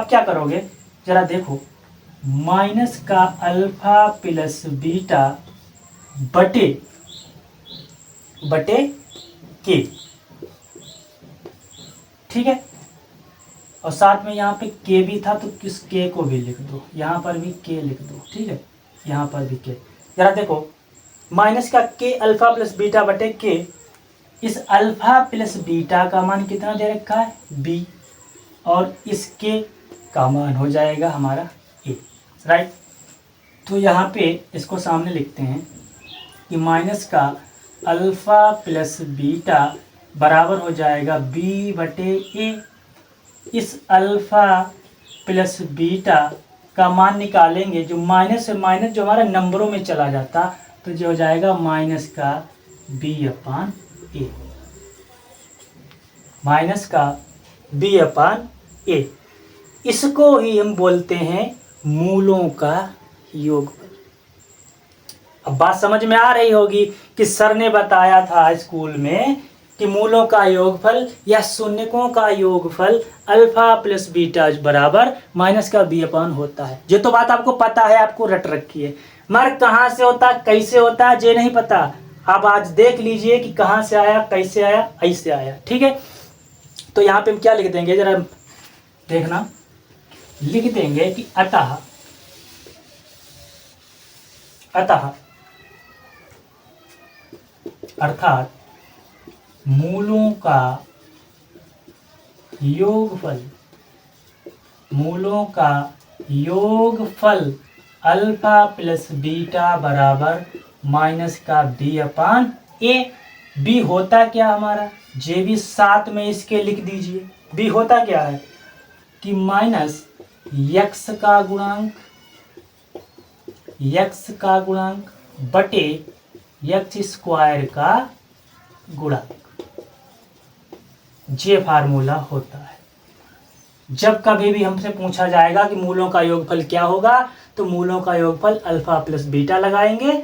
क्या करोगे, जरा देखो माइनस का अल्फा प्लस बीटा बटे के, ठीक है, और साथ में यहाँ पे के भी था, तो किस के को भी लिख दो, यहाँ पर भी के लिख दो, ठीक है, यहाँ पर भी के। जरा देखो माइनस का के अल्फा प्लस बीटा बटे के, इस अल्फा प्लस बीटा का मान कितना दे रखा है, b, और इस के का मान हो जाएगा हमारा a, राइट। तो यहाँ पे इसको सामने लिखते हैं कि माइनस का अल्फा प्लस बीटा बराबर हो जाएगा b बटे a। इस अल्फा प्लस बीटा का मान निकालेंगे, जो माइनस से माइनस जो हमारा नंबरों में चला जाता, तो जो हो जाएगा माइनस का b/a, माइनस का b/a। इसको ही हम बोलते हैं मूलों का योगफल। अब बात समझ में आ रही होगी कि सर ने बताया था स्कूल में कि मूलों का योगफल या शून्यकों का योगफल अल्फा प्लस बीटा बराबर माइनस का b/, होता है। ये तो बात आपको पता है, आपको रट रखी है, मगर कहाँ से होता कैसे होता है ये नहीं पता। अब आज देख लीजिए कि कहाँ से आया, कैसे आया, ऐसे आया, ठीक है। तो यहाँ पे हम क्या लिख देंगे, जरा देखना, लिख देंगे कि अतः अर्थात मूलों का योगफल अल्फा प्लस बीटा बराबर माइनस का b/a। b होता क्या हमारा, जे भी साथ में इसके लिख दीजिए। b होता क्या है कि माइनस x का गुणांक बटे x² का गुणांक, ये फार्मूला होता है। जब कभी भी हमसे पूछा जाएगा कि मूलों का योगफल क्या होगा, तो मूलों का योगफल अल्फा प्लस बीटा लगाएंगे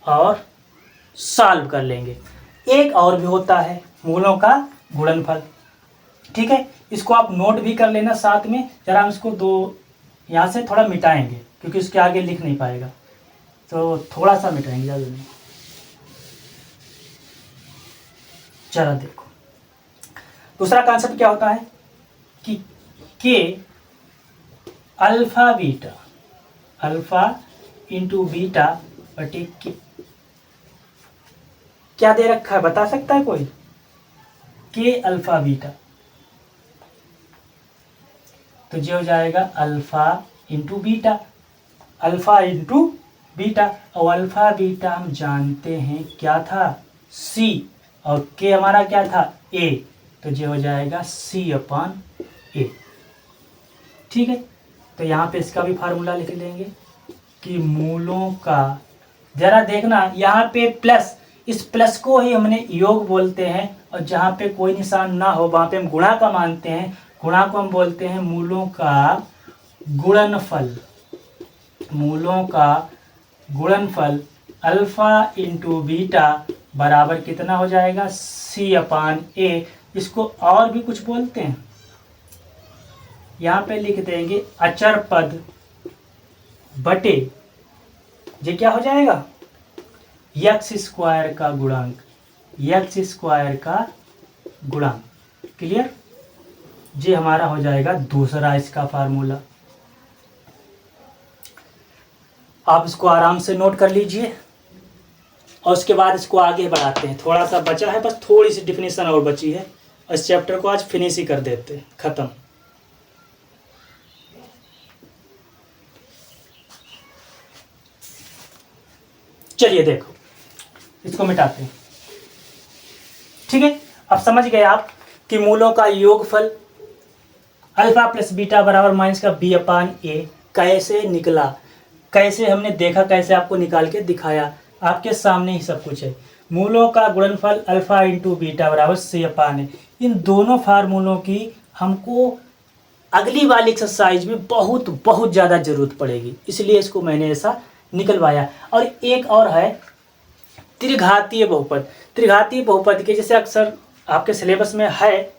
और सॉल्व कर लेंगे। एक और भी होता है मूलों का गुणनफल, ठीक है, इसको आप नोट भी कर लेना साथ में। जरा हम इसको दो यहाँ से थोड़ा मिटाएंगे क्योंकि इसके आगे लिख नहीं पाएगा, तो थोड़ा सा मिटाएंगे, ज़्यादा नहीं। चलो देखो दूसरा कॉन्सेप्ट क्या होता है कि के अल्फा इंटू बीटा बटे के, क्या दे रखा है बता सकता है कोई, के अल्फा बीटा, तो जो हो जाएगा अल्फा इंटू बीटा, और अल्फा बीटा हम जानते हैं क्या था, c, और के हमारा क्या था, a, तो जो हो जाएगा c/a, ठीक है। तो यहाँ पे इसका भी फार्मूला लिख लेंगे कि मूलों का, जरा देखना यहाँ पे प्लस, इस प्लस को ही हमने योग बोलते हैं, और जहाँ पे कोई निशान ना हो वहाँ पे हम गुणा का मानते हैं, गुणा को हम बोलते हैं मूलों का गुणनफल। अल्फ़ा इंटू बीटा बराबर कितना हो जाएगा, C/A। इसको और भी कुछ बोलते हैं, यहाँ पे लिख देंगे अचर पद बटे, ये क्या हो जाएगा, एक्स स्क्वायर का गुणांक, एक्स स्क्वायर का गुणांक। क्लियर, ये हमारा हो जाएगा दूसरा इसका फार्मूला। आप इसको आराम से नोट कर लीजिए और उसके बाद इसको आगे बढ़ाते हैं। थोड़ा सा बचा है, बस थोड़ी सी डिफिनीशन और बची है। इस चैप्टर को आज फिनिश ही कर देते हैं, खत्म। चलिए देखो, इसको मिटाते हैं। ठीक है, अब समझ गए आप कि मूलों का योगफल अल्फा प्लस बीटा बराबर माइनस का B/A कैसे निकला, कैसे हमने देखा, कैसे आपको निकाल के दिखाया। आपके सामने ही सब कुछ है। मूलों का गुणनफल अल्फा इंटू बीटा बराबर C/A। इन दोनों फार्मूलों की हमको अगली वाली एक्सरसाइज में बहुत बहुत ज़्यादा ज़रूरत पड़ेगी, इसलिए इसको मैंने ऐसा निकलवाया। और एक और है त्रिघातीय बहुपद। त्रिघातीय बहुपद के जैसे अक्सर आपके सिलेबस में है,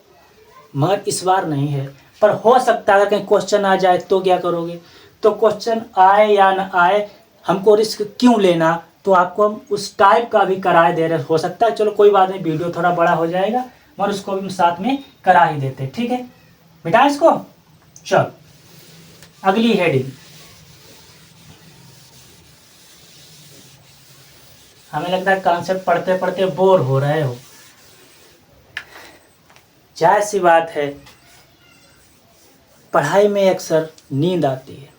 मगर इस बार नहीं है, पर हो सकता है अगर कहीं क्वेश्चन आ जाए तो क्या करोगे। तो क्वेश्चन आए या न आए, हमको रिस्क क्यों लेना, तो आपको हम उस टाइप का भी कराए दे रहे। हो सकता है, चलो कोई बात नहीं, वीडियो थोड़ा बड़ा हो जाएगा, मगर उसको भी हम साथ में करा ही देते। ठीक है बेटा, इसको चल अगली हेडिंग। हमें लगता है कॉन्सेप्ट पढ़ते पढ़ते बोर हो रहे हो। जाहिर सी बात है, पढ़ाई में अक्सर नींद आती है।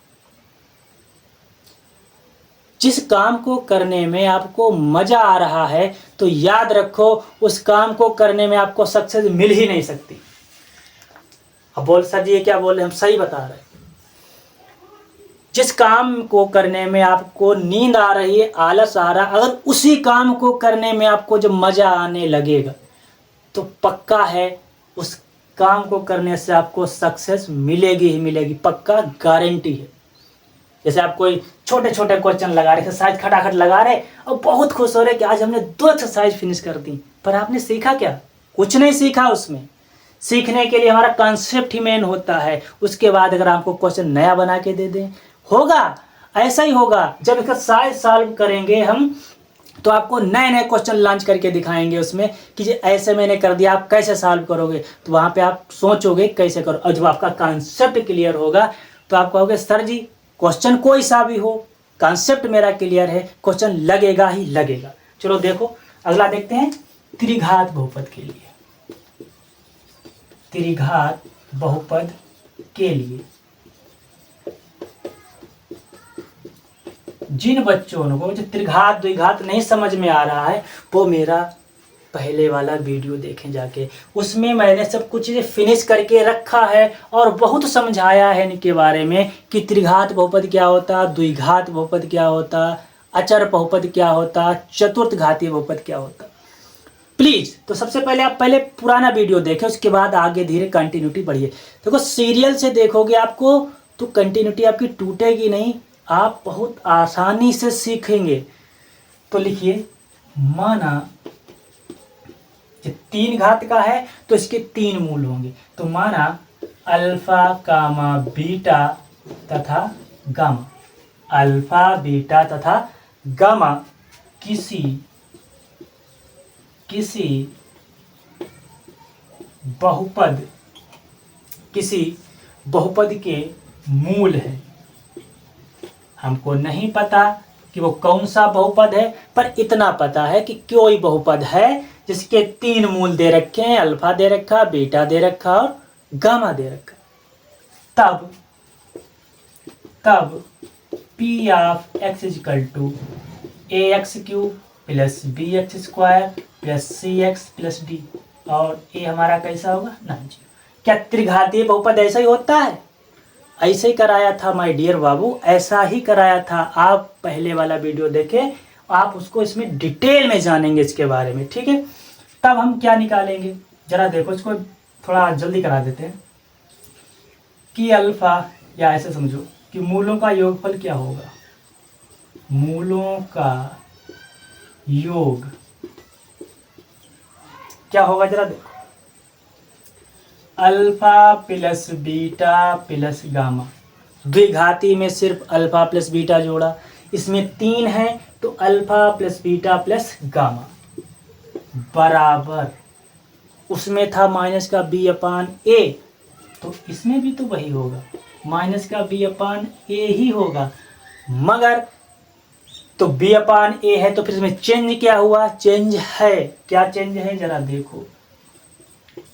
जिस काम को करने में आपको मजा आ रहा है, तो याद रखो उस काम को करने में आपको सक्सेस मिल ही नहीं सकती। अब बोल सर जी ये क्या बोल रहे, हम सही बता रहे हैं। जिस काम को करने में आपको नींद आ रही है, आलस आ रहा, अगर उसी काम को करने में आपको जब मजा आने लगेगा, तो पक्का है उस काम को करने से आपको सक्सेस मिलेगी ही मिलेगी, पक्का गारंटी है। जैसे आप कोई छोटे छोटे क्वेश्चन लगा रहे, एक्सरसाइज खटाखट लगा रहे और बहुत खुश हो रहे कि आज हमने 2 एक्सरसाइज फिनिश कर दी, पर आपने सीखा क्या, कुछ नहीं सीखा। उसमें सीखने के लिए हमारा कॉन्सेप्ट ही मेन होता है। उसके बाद अगर आपको क्वेश्चन नया बना के दे दें, होगा ऐसा ही होगा। जब एक्सरसाइज सॉल्व करेंगे हम, तो आपको नए नए क्वेश्चन लॉन्च करके दिखाएंगे उसमें कि ये ऐसे मैंने कर दिया, आप कैसे सॉल्व करोगे। तो वहाँ पे आप सोचोगे कैसे करो, और जब आपका कॉन्सेप्ट क्लियर होगा तो आप कहोगे सर जी क्वेश्चन कोई सा भी हो, कॉन्सेप्ट मेरा क्लियर है, क्वेश्चन लगेगा ही लगेगा। चलो देखो अगला देखते हैं, त्रिघात बहुपद के लिए। त्रिघात बहुपद के लिए जिन बच्चों को जो त्रिघात द्विघात नहीं समझ में आ रहा है, वो मेरा पहले वाला वीडियो देखें जाके, उसमें मैंने सब कुछ चीज़ें फिनिश करके रखा है और बहुत समझाया है इनके बारे में कि त्रिघात बहुपद क्या होता, द्विघात बहुपद क्या होता, अचर बहुपद क्या होता, चतुर्थ घातीय बहुपद क्या होता। प्लीज़ तो सबसे पहले आप पहले पुराना वीडियो देखें, उसके बाद आगे धीरे कंटिन्यूटी बढ़िए। देखो सीरियल से देखोगे आपको तो कंटिन्यूटी आपकी टूटेगी नहीं, आप बहुत आसानी से सीखेंगे। तो लिखिए, माना ये 3 घात का है तो इसके 3 मूल होंगे। तो माना अल्फा कामा बीटा तथा गामा, अल्फा बीटा तथा गामा किसी बहुपद के मूल है। हमको नहीं पता कि वो कौन सा बहुपद है, पर इतना पता है कि कोई बहुपद है जिसके 3 मूल दे रखे हैं, अल्फा दे रखा, बीटा दे रखा और गामा दे रखा। तब P of x equal to AX³ plus BX² plus CX plus D, और ये हमारा कैसा होगा, 9। क्या त्रिघातीय बहुपद ऐसा ही होता है? ऐसे ही कराया था माय डियर बाबू, ऐसा ही कराया था। आप पहले वाला वीडियो देखें, आप उसको इसमें डिटेल में जानेंगे इसके बारे में। ठीक है, तब हम क्या निकालेंगे जरा देखो, इसको थोड़ा जल्दी करा देते हैं कि अल्फा, या ऐसे समझो कि मूलों का योगफल क्या होगा, मूलों का योग क्या होगा जरा देखो, alpha plus beta plus gamma, द्विघाती में सिर्फ अल्फा प्लस बीटा जोड़ा, इसमें 3 है तो alpha plus beta plus gamma बराबर, उसमें था माइनस का बी अपान ए, तो इसमें भी तो वही होगा, माइनस का बी अपान ए ही होगा, मगर तो बी अपान ए है तो फिर इसमें चेंज क्या हुआ, चेंज है, क्या चेंज है जरा देखो,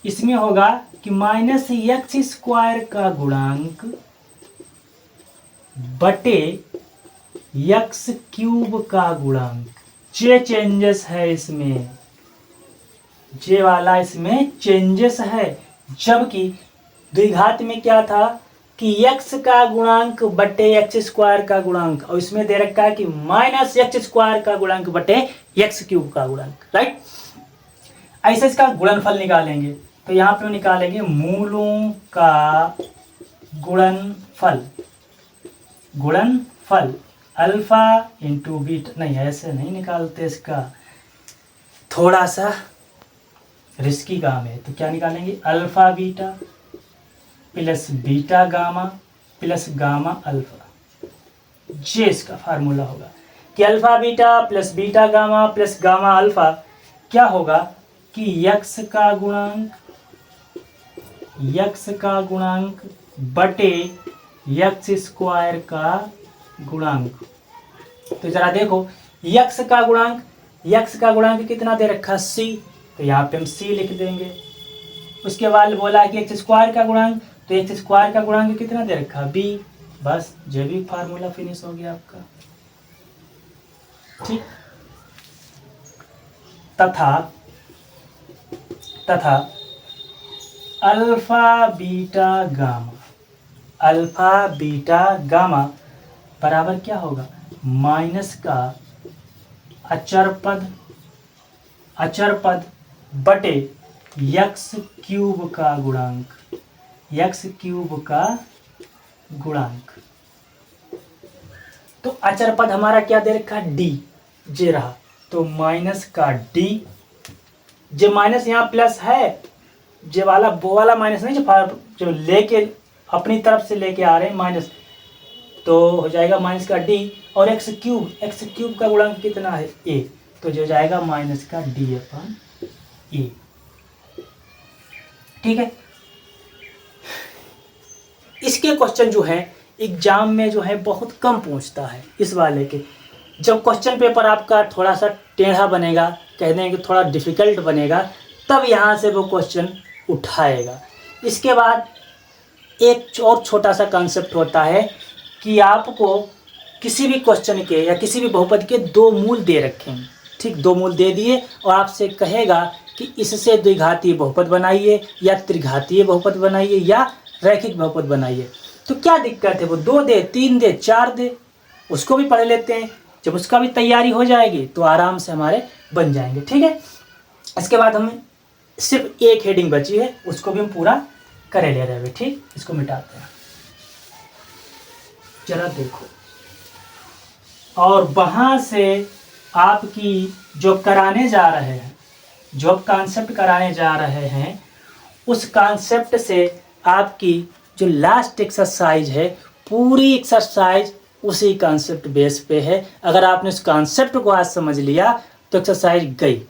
इसमें होगा कि माइनस एक्स स्क्वायर का गुणांक बटे एक्स क्यूब का गुणांक, जे चेंजेस है इसमें, जे वाला इसमें चेंजेस है, जबकि द्विघात में क्या था कि x का गुणांक बटे एक्स स्क्वायर का गुणांक, और इसमें दे रखा है कि माइनस एक्स स्क्वायर का गुणांक बटे एक्स क्यूब का गुणांक, राइट। ऐसे इसका गुणनफल निकालेंगे, तो यहाँ पे निकालेंगे मूलों का गुणनफल, गुणनफल अल्फा इंटू बीटा, नहीं ऐसे नहीं निकालते, इसका थोड़ा सा रिस्की काम है, तो क्या निकालेंगे, alpha beta plus beta gamma plus gamma alpha, जे इसका फार्मूला होगा कि alpha beta plus beta gamma plus gamma alpha क्या होगा कि यक्स का गुणांक बटे एक्स स्क्वायर का गुणांक, तो जरा देखो यक्स का गुणांक कितना दे रखा सी, तो यहाँ पे हम सी लिख देंगे, उसके बाद बोला कि एक्स स्क्वायर का गुणांक, तो एक्स स्क्वायर का गुणांक कितना दे रखा बी, बस जैविक फार्मूला फिनिश हो गया आपका, ठीक। तथा अल्फा बीटा गामा बराबर क्या होगा, माइनस का अचर पद बटे एक्स क्यूब का गुणांक, तो अचर पद हमारा क्या दे रखा डी, जे रहा, तो माइनस का डी, जे माइनस यहाँ प्लस है, जे वाला वो वाला माइनस नहीं, जो लेके अपनी तरफ से लेके आ रहे हैं माइनस, तो हो जाएगा माइनस का डी, और एक्स क्यूब का गुणांक कितना है ए, तो जो जाएगा माइनस का डी अपन ए, ठीक है। इसके क्वेश्चन जो है एग्जाम में जो है बहुत कम पूछता है, इस वाले के, जब क्वेश्चन पेपर आपका थोड़ा सा टेढ़ा बनेगा, कह दें कि थोड़ा डिफिकल्ट बनेगा, तब यहाँ से वो क्वेश्चन उठाएगा। इसके बाद एक और छोटा सा कॉन्सेप्ट होता है कि आपको किसी भी क्वेश्चन के या किसी भी बहुपद के 2 मूल दे रखे हैं, ठीक, 2 मूल दे दिए और आपसे कहेगा कि इससे द्विघातीय बहुपद बनाइए या त्रिघातीय बहुपद बनाइए या रैखिक बहुपद बनाइए, तो क्या दिक्कत है, वो 2 दे, 3 दे, 4 दे, उसको भी पढ़ लेते हैं, जब उसका भी तैयारी हो जाएगी तो आराम से हमारे बन जाएंगे, ठीक है। इसके बाद हमें सिर्फ एक हेडिंग बची है, उसको भी हम पूरा करे ले रहे हैं, ठीक, इसको मिटाते हैं, जरा देखो, और वहां से आपकी जो कराने जा रहे हैं, जो कॉन्सेप्ट कराने जा रहे हैं, उस कॉन्सेप्ट से आपकी जो लास्ट एक्सरसाइज है, पूरी एक्सरसाइज उसी कॉन्सेप्ट बेस पे है। अगर आपने उस कॉन्सेप्ट को आज समझ लिया तो एक्सरसाइज गई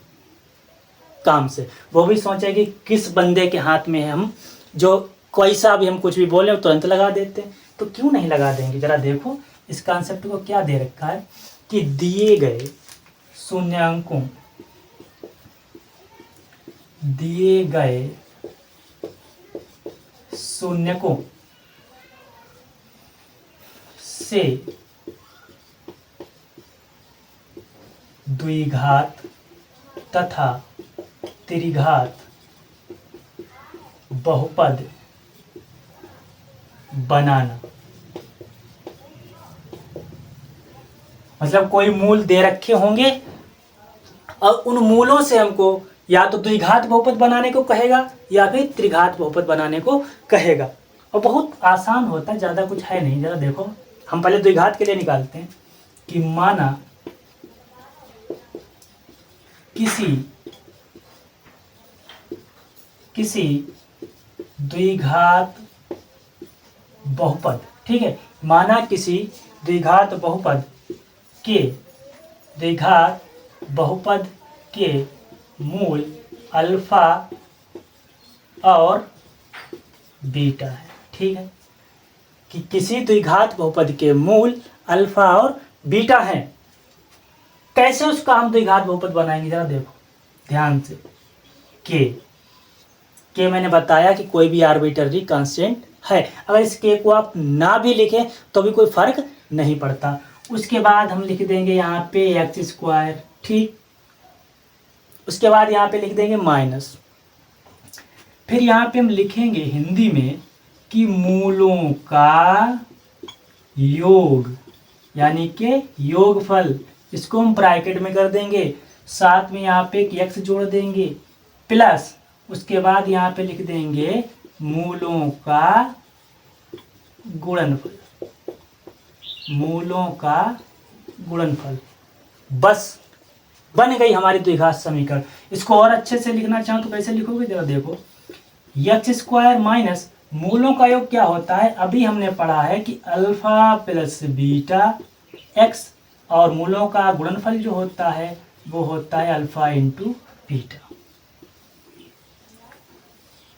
काम से, वो भी सोचेगी किस बंदे के हाथ में है, हम जो कोई सा भी हम कुछ भी बोले तुरंत लगा देते हैं, तो क्यों नहीं लगा देंगे। जरा देखो इस कॉन्सेप्ट को क्या दे रखा है कि दिए गए शून्यांकों, दिए गए शून्यकों से द्विघात तथा त्रिघात बहुपद बनाना। मतलब कोई मूल दे रखे होंगे और उन मूलों से हमको या तो द्विघात बहुपद बनाने को कहेगा या फिर त्रिघात बहुपद बनाने को कहेगा, और बहुत आसान होता है, ज़्यादा कुछ है नहीं। जरा देखो, हम पहले द्विघात के लिए निकालते हैं कि माना किसी द्विघात बहुपद, ठीक है, माना किसी द्विघात बहुपद के मूल अल्फा और बीटा है, ठीक है, कि किसी द्विघात बहुपद के मूल अल्फा और बीटा हैं। कैसे उसका हम द्विघात बहुपद बनाएंगे, जरा देखो ध्यान से। के मैंने बताया कि कोई भी आर्बिट्ररी कांस्टेंट है, अगर इस के को आप ना भी लिखें तो भी कोई फर्क नहीं पड़ता। उसके बाद हम लिख देंगे यहाँ पे एक्स स्क्वायर, ठीक। उसके बाद यहाँ पे लिख देंगे माइनस। फिर यहाँ पे हम लिखेंगे हिंदी में कि मूलों का योग, यानी कि योगफल, इसको हम ब्रैकेट में कर देंगे, साथ में यहाँ पे एक एक्स जोड़ देंगे, प्लस उसके बाद यहाँ पे लिख देंगे मूलों का गुणनफल। बस बन गई हमारी द्विघात समीकरण। इसको और अच्छे से लिखना चाहो तो कैसे लिखोगे, जरा देखो। एक्स स्क्वायर माइनस मूलों का योग क्या होता है, अभी हमने पढ़ा है कि अल्फा प्लस बीटा एक्स, और मूलों का गुणनफल जो होता है वो होता है अल्फा इंटू बीटा।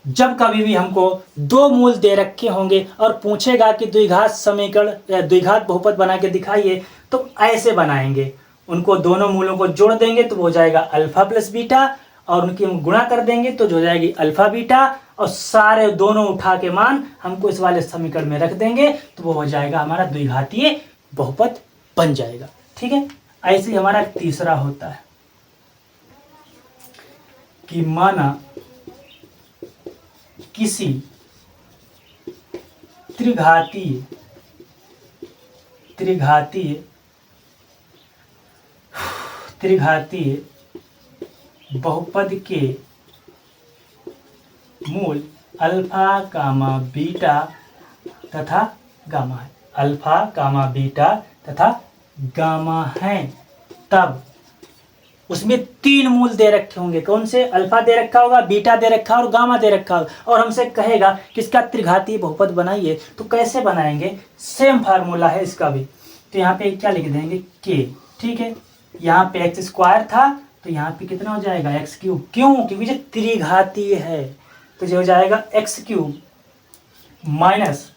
जब कभी भी हमको दो मूल दे रखे होंगे और पूछेगा कि द्विघात समीकरण या द्विघात बहुपद बना के दिखाइए, तो ऐसे बनाएंगे। उनको दोनों मूलों को जोड़ देंगे तो वो हो जाएगा अल्फा प्लस बीटा, और उनकी हम गुणा कर देंगे तो जो हो जाएगी अल्फा बीटा, और सारे दोनों उठा के मान हमको इस वाले समीकरण में रख देंगे तो वो हो जाएगा हमारा द्विघातीय बहुपद बन जाएगा, ठीक है। ऐसे ही हमारा तीसरा होता है कि माना किसी त्रिघातीय बहुपद के मूल अल्फा कामा बीटा तथा गामा है, अल्फा कामा बीटा तथा गामा है। तब उसमें तीन मूल दे रखे होंगे, कौन से, अल्फा दे रखा होगा, बीटा दे रखा और गामा दे रखा होगा, और हमसे कहेगा कि इसका त्रिघातीय बहुपद बनाइए। तो कैसे बनाएंगे, सेम फार्मूला है इसका भी। तो यहाँ पे क्या लिख देंगे, के, ठीक है। यहाँ पे एक्स स्क्वायर था तो यहाँ पे कितना हो जाएगा, एक्स क्यूब। क्यों, क्योंकि जो त्रिघातीय है तो जो हो जाएगा x cube minus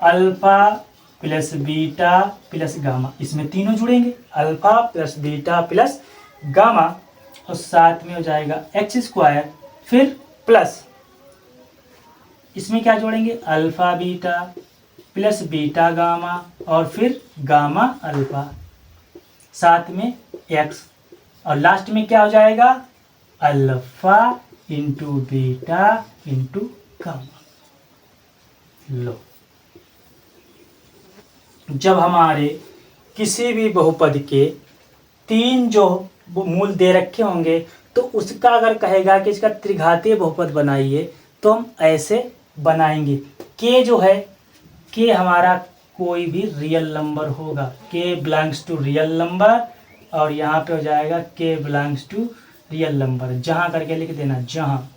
alpha plus beta plus gamma, इसमें तीनों जुड़ेंगे, alpha plus beta plus gamma, और साथ में हो जाएगा एक्स स्क्वायर, फिर प्लस इसमें क्या जोड़ेंगे, alpha beta plus beta gamma, और फिर गामा अल्फा, साथ में एक्स, और लास्ट में क्या हो जाएगा, alpha into beta into gamma. लो, जब हमारे किसी भी बहुपद के तीन जो मूल दे रखे होंगे तो उसका अगर कहेगा कि इसका त्रिघातीय बहुपद बनाइए तो हम ऐसे बनाएंगे। के जो है, के हमारा कोई भी रियल नंबर होगा, के बिलोंग्स टू रियल नंबर, और यहाँ पे हो जाएगा के बिलोंग्स टू रियल नंबर, जहाँ करके लिख देना, जहाँ,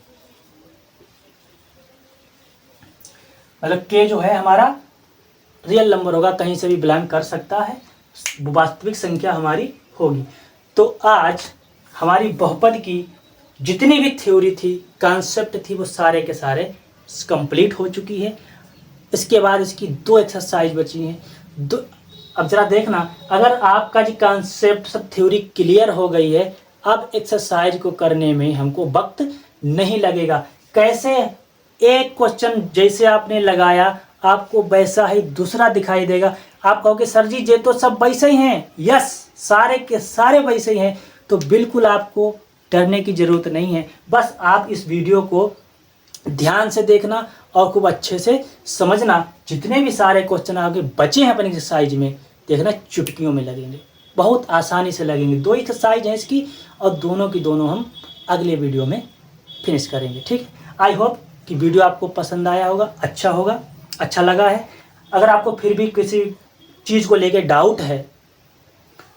मतलब के जो है हमारा रियल नंबर होगा, कहीं से भी बिलोंग कर सकता है, वास्तविक संख्या हमारी होगी। तो आज हमारी बहुपद की जितनी भी थ्योरी थी, कॉन्सेप्ट थी, वो सारे के सारे कंप्लीट हो चुकी है। इसके बाद इसकी दो एक्सरसाइज बची हैं। अब ज़रा देखना, अगर आपका जो कॉन्सेप्ट सब थ्योरी क्लियर हो गई है, अब एक्सरसाइज को करने में हमको वक्त नहीं लगेगा। कैसे, एक क्वेश्चन जैसे आपने लगाया आपको वैसा ही दूसरा दिखाई देगा। आप कहोगे सर जी ये तो सब वैसे ही हैं, यस, सारे के सारे वैसे ही हैं। तो बिल्कुल आपको डरने की ज़रूरत नहीं है, बस आप इस वीडियो को ध्यान से देखना और खूब अच्छे से समझना। जितने भी सारे क्वेश्चन आपके बचे हैं अपनी एक्सरसाइज में, देखना चुटकियों में लगेंगे, बहुत आसानी से लगेंगे। दो एक्सरसाइज हैं इसकी, और दोनों की दोनों हम अगले वीडियो में फिनिश करेंगे, ठीक। आई होप कि वीडियो आपको पसंद आया होगा, अच्छा लगा है। अगर आपको फिर भी किसी चीज़ को लेकर डाउट है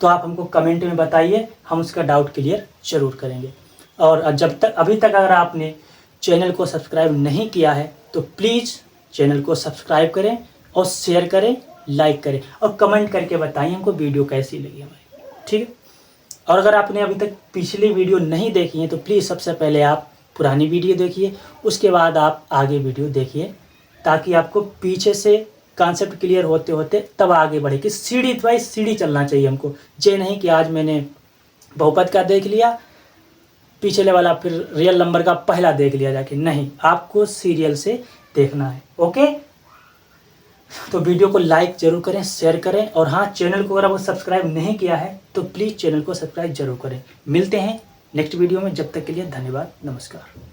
तो आप हमको कमेंट में बताइए, हम उसका डाउट क्लियर ज़रूर करेंगे। और जब तक अभी तक अगर आपने चैनल को सब्सक्राइब नहीं किया है तो प्लीज़ चैनल को सब्सक्राइब करें और शेयर करें, लाइक करें और कमेंट करके बताइए हमको वीडियो कैसी लगी हमारी, ठीक है। और अगर आपने अभी तक पिछली वीडियो नहीं देखी है तो प्लीज़ सबसे पहले आप पुरानी वीडियो देखिए, उसके बाद आप आगे वीडियो देखिए, ताकि आपको पीछे से कॉन्सेप्ट क्लियर होते होते तब आगे बढ़े। कि सीढ़ी वाइज सीढ़ी चलना चाहिए हमको, ये नहीं कि आज मैंने बहुपद का देख लिया, पिछले वाला फिर रियल नंबर का पहला देख लिया जाके, नहीं, आपको सीरियल से देखना है। ओके, तो वीडियो को लाइक ज़रूर करें, शेयर करें, और हाँ, चैनल को अगर आप सब्सक्राइब नहीं किया है तो प्लीज़ चैनल को सब्सक्राइब ज़रूर करें। मिलते हैं नेक्स्ट वीडियो में, जब तक के लिए धन्यवाद, नमस्कार।